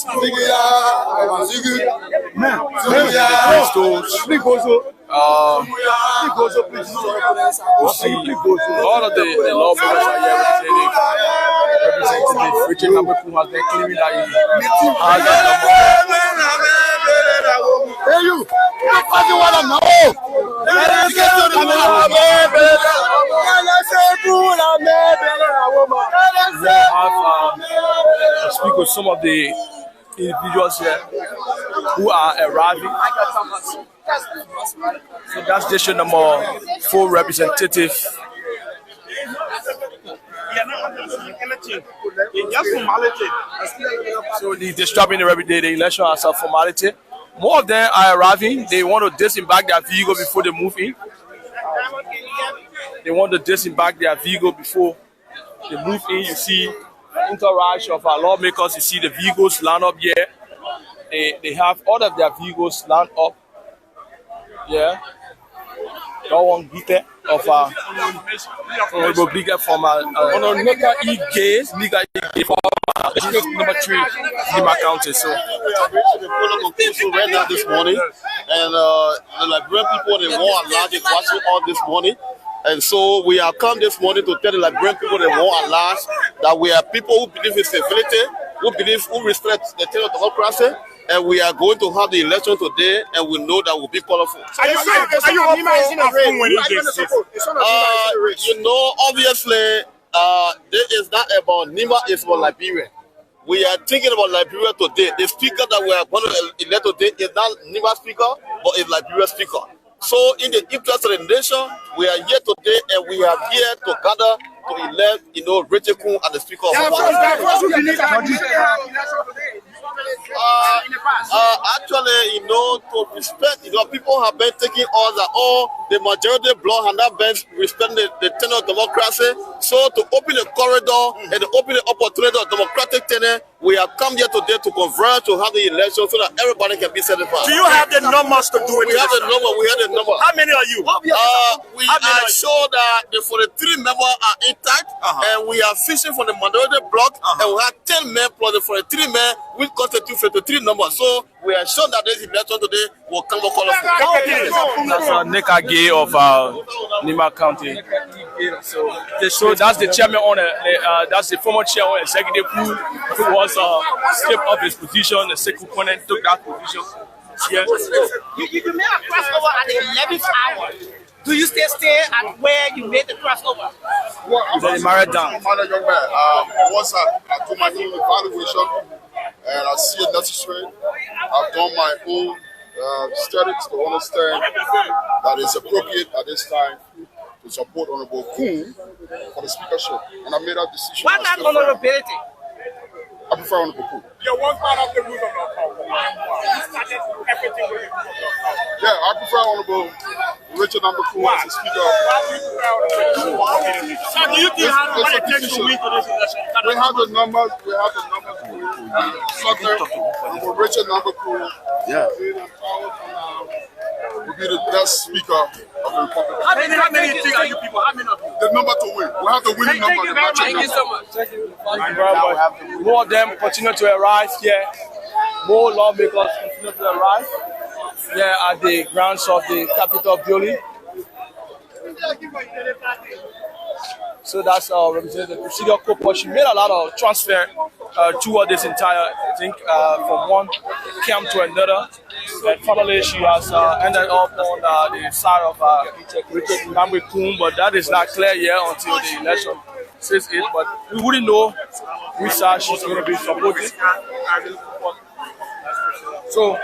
Speaker 1: see, all of the lawmakers are here representing Richard Nangwe Kuhn has been claiming that he has that number.
Speaker 10: Hey, you!
Speaker 1: I speak with some of the individuals here who are arriving. So that's district number 4 representative. So they're disturbing the election as a formality. More of them are arriving. They want to disembark their vehicle before they move in. They want to disembark their vehicle before they move in. You see entourage of our lawmakers. You see the vehicles lined up here. They have all of their vehicles lined up. Yeah. That one Gite of our Honorable Liga from Honorable Nika E. Gaze, Liga E. Gaze for district number 3, Lima County. So
Speaker 14: right now this morning, and the Liberian people, they won't allow it watching all this morning. And so we have come this morning to tell the Liberian people they won't allow that we are people who believe in civility, who respect the terms of democracy. And we are going to have the election today, and we know that will be colorful.
Speaker 4: Are you minimizing a phone when you get
Speaker 14: obviously, this is not about Nima, it's about Liberia. We are thinking about Liberia today. The speaker that we are going to elect today is not Nima speaker, but is Liberia speaker. So in the interest of the nation, we are here today and we are here to gather to elect, Richard Kun as the speaker of actually, to respect, people have been taking us that the majority bloc have not been respecting the tenure of democracy. So to open the corridor and to open the opportunity of democratic tenure, we have come here today to converge to have the election so that everybody can be satisfied.
Speaker 13: Do you have the numbers to do it?
Speaker 14: We have the number. We have the number.
Speaker 13: How many are you?
Speaker 14: We are sure that the 43 members are intact, and we are fishing for the majority bloc, and we have 10 men plus the 43 men, which constitute 53 numbers. So we are sure that this election today will come up colorful.
Speaker 1: That's Nick Agay of Nima County. So that's the chairman on that's the former chair on executive who was stripped of his position. The second opponent took that position.
Speaker 6: You made a crossover at the 11th hour. Do you still stay at where you made the crossover?
Speaker 10: Well, I'm
Speaker 1: a marathon.
Speaker 10: Young man. Once I do my own evaluation and I see it necessary, I've done my own studies to understand that it's appropriate at this time to support Honorable Kun for the speakership. And I made that decision.
Speaker 6: Why not honorability?
Speaker 10: I prefer Honorable Kun.
Speaker 4: You're one part of the rules of law. You started everything with the rules of law.
Speaker 10: Yeah, I prefer Honorable Richard Kun as the speaker.
Speaker 6: So do you think what it takes to win to this election?
Speaker 10: We have the numbers. We have the numbers. Honorable Richard Kun. Yeah. Will be the best speaker of the Republic.
Speaker 6: How many are you people? How many of you?
Speaker 10: The number to win. We have the winning number.
Speaker 6: Thank you so much.
Speaker 1: Thank you very much. More of them continue to arrive here. More lawmakers continue to arrive here at the grounds of the Capitol building. So that's Representative Presidio Kopo. She made a lot of transfer toward this entire, from one camp to another. And finally, she has ended up on the side of Richard Kun, but that is not clear yet until the election says it. But we wouldn't know which side she's going to be supporting. So,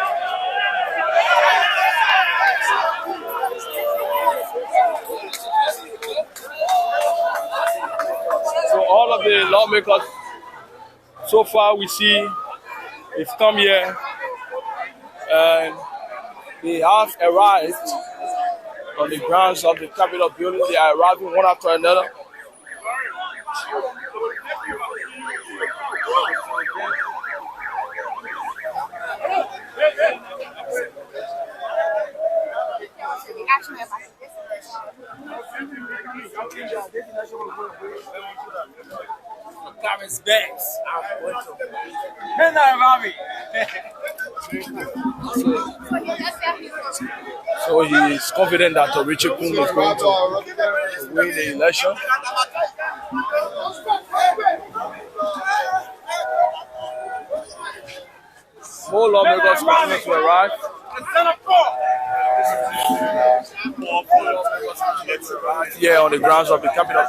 Speaker 1: all of the lawmakers, so far we see, they've come here and they have arrived on the grounds of the Capitol building. They are arriving one after another.
Speaker 6: Comments backs.
Speaker 1: So he is confident that Richard Kun is going to win the election. More lawmakers continue to arrive. Yeah, on the grounds of the Capitol.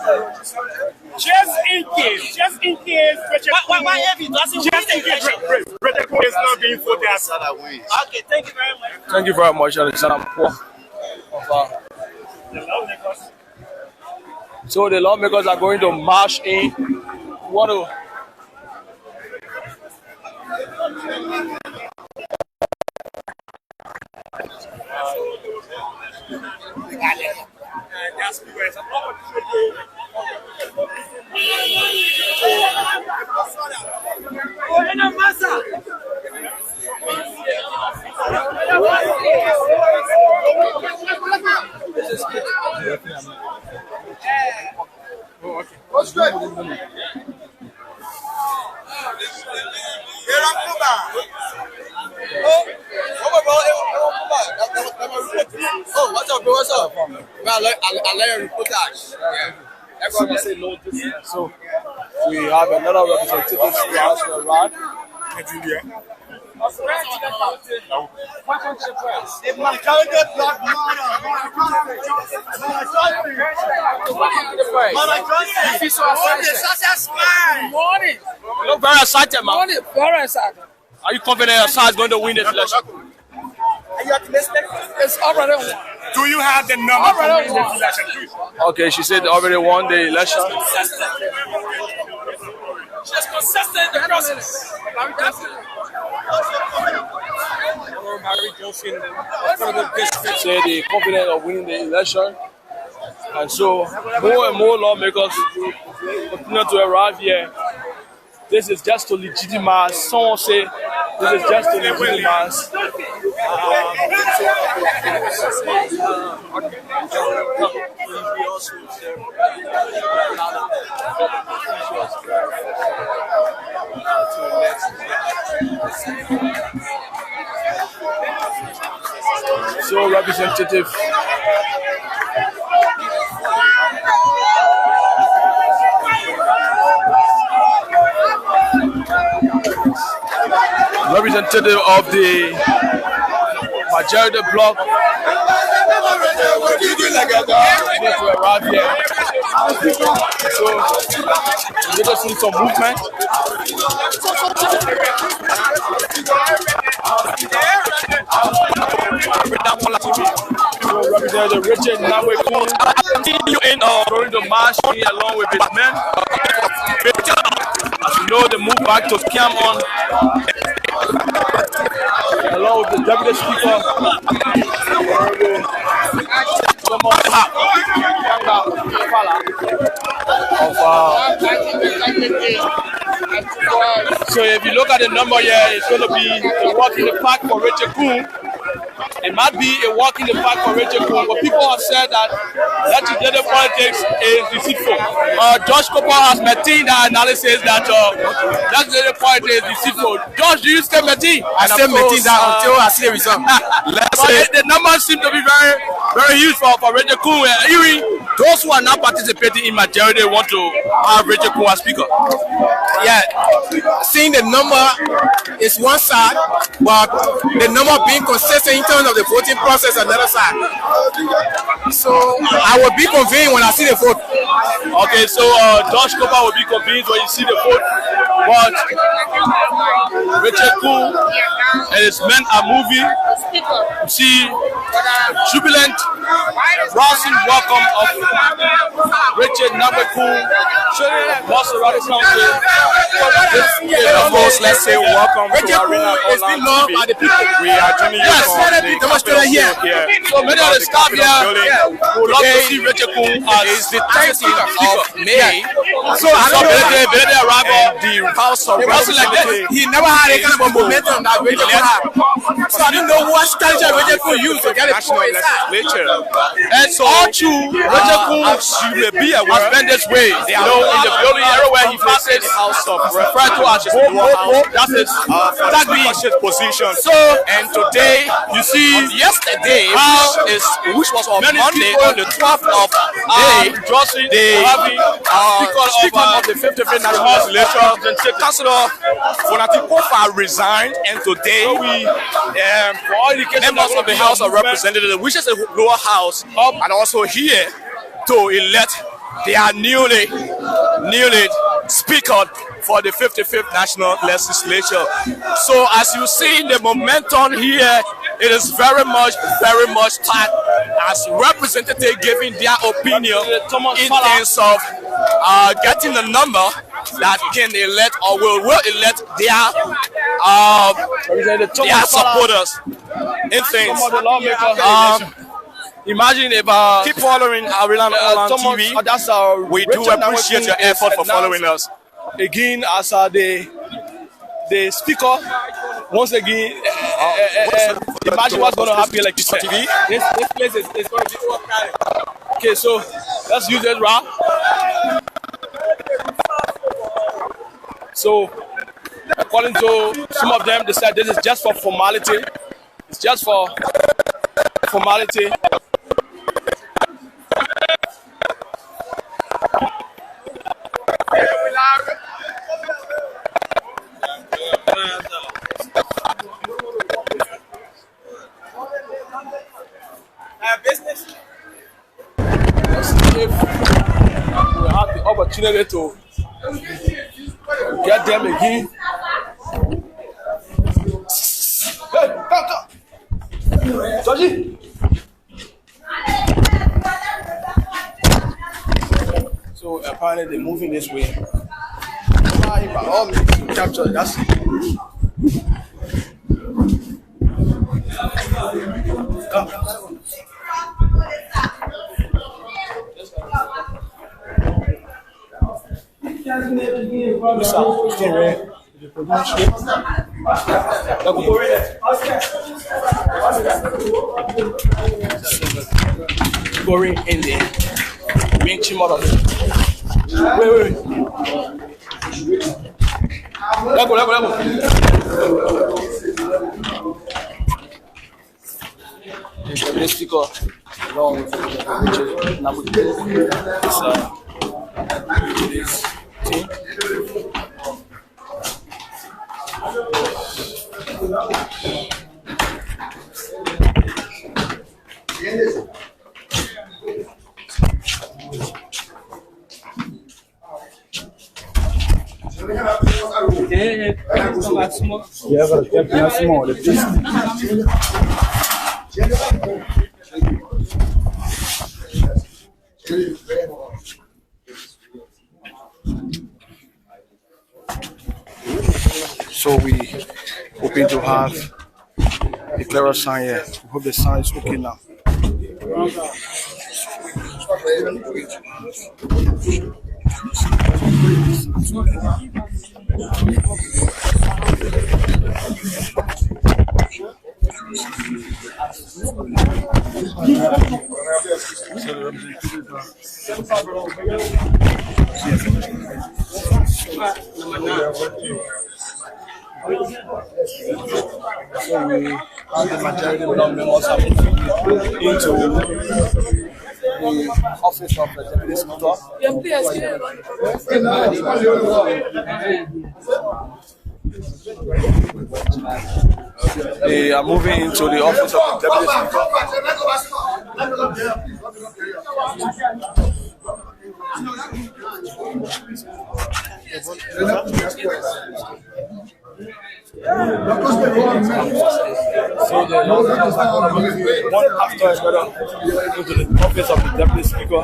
Speaker 4: Just in case,
Speaker 6: why if he doesn't win the election?
Speaker 4: Richard Kun is not being voted as.
Speaker 6: Okay, thank you very much.
Speaker 1: Thank you very much, Alexander. So the lawmakers are going to march in. Want to
Speaker 4: That's because an opportunity.
Speaker 15: Oh, what's up, bro? What's up? I like your reportage.
Speaker 1: everyone say no distance. So we have another representative who has arrived. Nigeria. The majority black You feel so excited. Morning. You look very excited, man. Morning. Very excited. Are you confident your side is going to win this election?
Speaker 6: Are you optimistic?
Speaker 1: It's already won.
Speaker 4: Do you have the number to win this election, please?
Speaker 1: Okay, she said they already won the election.
Speaker 6: She's consistent in the process.
Speaker 1: Say they're confident of winning the election. And so more and more lawmakers continue to arrive here. This is just to legitimize. Someone say this is just to legitimize. So representative of the majority bloc to arrive here. So we're just seeing some movement. So Representative Richard Nawe-Kun going to march here along with his men. As you know, they move back to Kiamon along with the Deputy Speaker so if you look at the number here, it's going to be a walk in the park for Richard Kun. It might be a walk in the park for Richard Kun, but people have said that legislative politics is deceitful. Josh Cooper has maintained that analysis that legislative politics is deceitful. Josh, do you still maintain?
Speaker 2: I still maintain that until I see the result.
Speaker 1: The numbers seem to be very, very huge for Richard Kun. Those who are not participating in majority want to have Richard Kun as speaker.
Speaker 2: Yeah, seeing the number is one side, but the number being consistent in terms of the voting process another side. So I will be convinced when I see the vote.
Speaker 1: Okay, so Josh Cooper will be convinced when you see the vote, but Richard Kun and his men are moving. You see jubilant, rousing welcome of Richard Nawe-Kun.
Speaker 2: Of course, let's say welcome to Arena Online TV. By the people. We are joining you from the demonstrator here.
Speaker 1: So many of the staff here would love to see Richard Kun as the 13th of May.
Speaker 2: So I don't
Speaker 1: know
Speaker 2: the House of Representatives. He never had a kind of momentum that Richard Kun had. So I didn't know what strategy Richard Kun used to get it for his side.
Speaker 1: And so all true, Richard Kun has been this way. You know, in the building everywhere he passes,
Speaker 2: House of
Speaker 1: referred to as that's his
Speaker 2: position.
Speaker 1: So
Speaker 2: and today
Speaker 1: you see
Speaker 2: yesterday which was on Monday on the 12th of May, the speaker of the 55th National Legislature, Councillor Bonati resigned, and today members of the House of Representatives, which is the lower house, and also here to elect their newly speaker for the 55th National Legislature. So as you see the momentum here, it is very much tight as representatives giving their opinion in terms of getting the number that can elect or will elect their supporters in things.
Speaker 1: Imagine if
Speaker 2: keep following Arena Online TV. We do appreciate your effort for following us.
Speaker 1: Again, as the speaker, once again, imagine what's going to happen, like you said. This place is going to be overcrowded. Okay, so let's use this route. So, according to some of them, they said this is just for formality. It's just for formality.
Speaker 6: Business.
Speaker 1: if we have the opportunity to get them again. Hey, come. Georgie. So apparently they're moving this way. By all means to capture that. Come. Going in there. Bring him out of it. Wait. Let go. The speaker along with this team. So we hoping to have a clearer sign here. We hope the sign is okay now. So we have the majority of members have into the office of the deputy speaker. They are moving into the office of the deputy So the one after another into the office of the deputy speaker.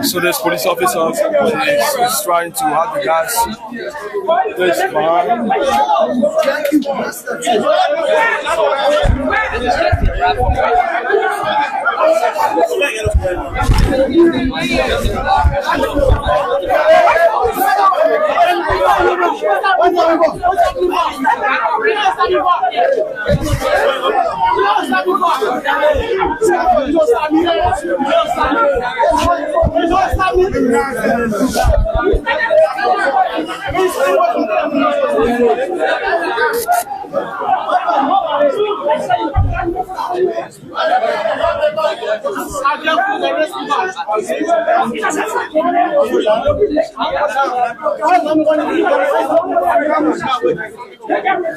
Speaker 1: So this police officer is trying to have the guys this man.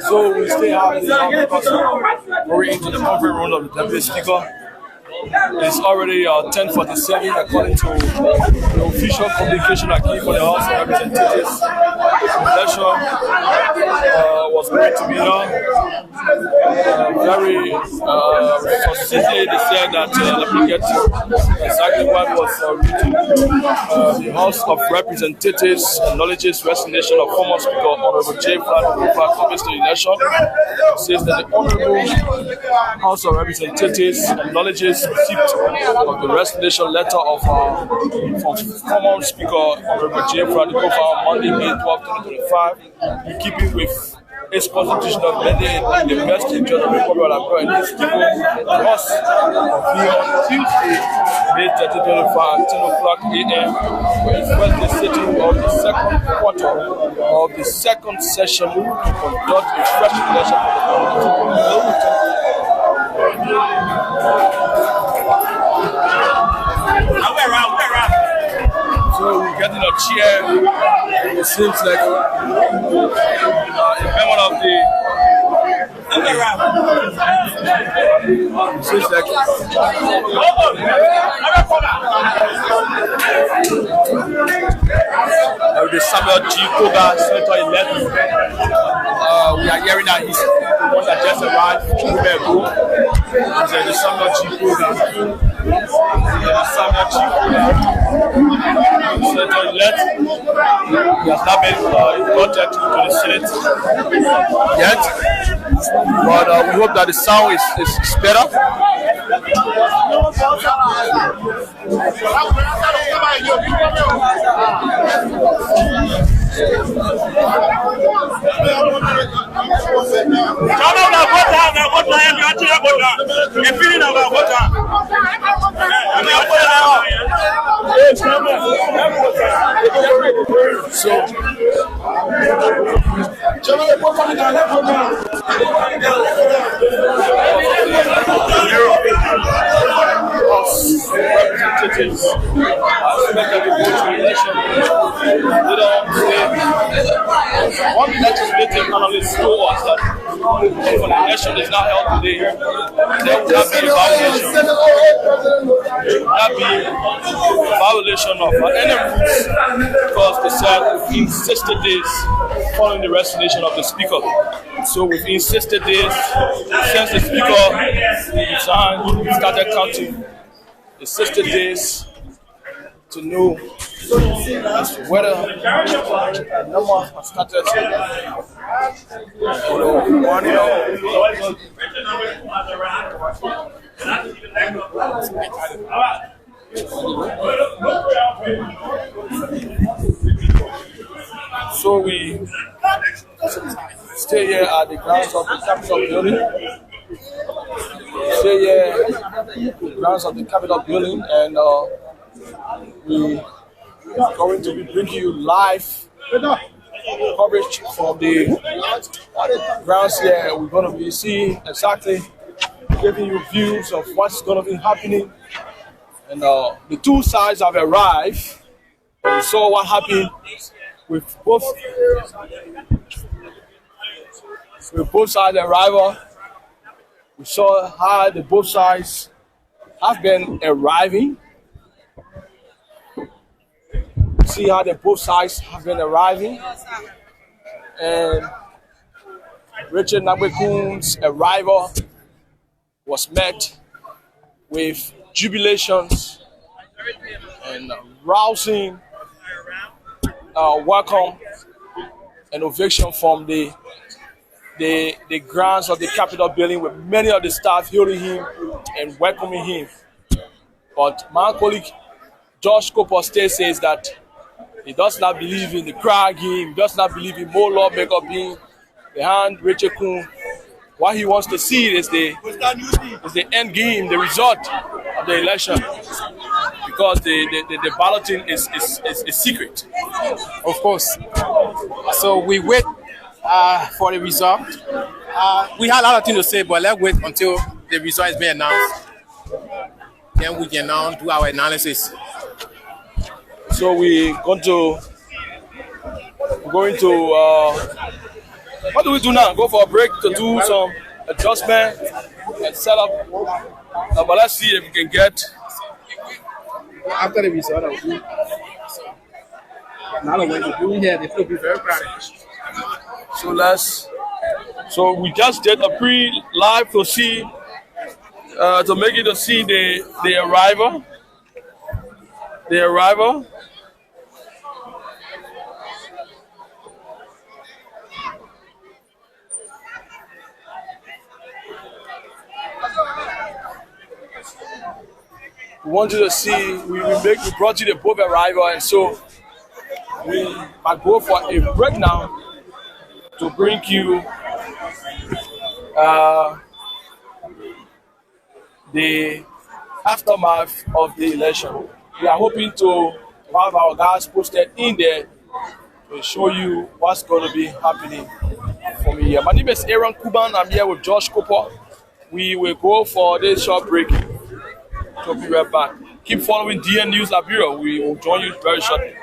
Speaker 1: So we still have the we're into the conference room of the deputy speaker. It's already 10:47 according to the official communication I gave for the House of Representatives. The election was going to be done. Very consistently they said that let me get exactly what was written. The House of Representatives acknowledges resignation of former Speaker Honorable J. Flat the election. It says that the Honorable House of Representatives acknowledges receipt of the resignation letter of from former Speaker Honorable J. Flat on Monday, May 12, 2025, in keeping with its constitutional mandate in the best interest of the Republic of Liberia, and its people must be on Tuesday, May 30, 2025, 10 o'clock a.m. for the first sitting of the second quarter of the second session to conduct a fresh election for the community. So we're getting a chair. It seems like a member of the. It seems like. The Samuel G. Koga, Senator elect. We are hearing that he's the one that just arrived a moment ago. He's the Samuel G. Koga. Samuel G. Koga, Senator elect. He has not been elected to the Senate yet, but we hope that the sound is better. Representatives one legislative analyst told us that if an election is not held today, there will not be a violation. There will not be a violation of any rules, because they said within 60 days following the resignation of the speaker. So within 60 days, since the speaker resigned, we started counting the 60 days to know as to whether the number has started running up. So we stay here at the grounds of the Capitol building. Stay here at the grounds of the Capitol building, and we are going to be bringing you live coverage from the grounds here. We're going to be seeing exactly, giving you views of what's going to be happening. And the two sides have arrived. We saw what happened with both sides' arrival. We saw how the both sides have been arriving. See how the both sides have been arriving. And Richard Nagbekun's arrival was met with jubilations and rousing welcome and ovation from the grounds of the Capitol building, with many of the staff hailing him and welcoming him. But my colleague Josh Koposte says that he does not believe in the crowd game. He does not believe in more lawmaker being behind Richard Kun. What he wants to see is the end game, the result of the election, because the balloting is secret.
Speaker 2: Of course. So we wait for the result. We had a lot of things to say, but let's wait until the result is being announced. Then we can now do our analysis.
Speaker 1: So we're going to what do we do now? Go for a break to do some adjustment and set up. But let's see if we can get
Speaker 15: after the result. Now when you do here, they will be very proud.
Speaker 1: So we just did a pre-live to see to make it to see the arrival. The arrival. We want you to see, we brought you the both arrival, and so we might go for a break now to bring you the aftermath of the election. We are hoping to have our guys posted in there to show you what's going to be happening from here. My name is Aaron Kuban. I'm here with Josh Cooper. We will go for this short break. So be right back. Keep following DN News Liberia. We will join you very shortly.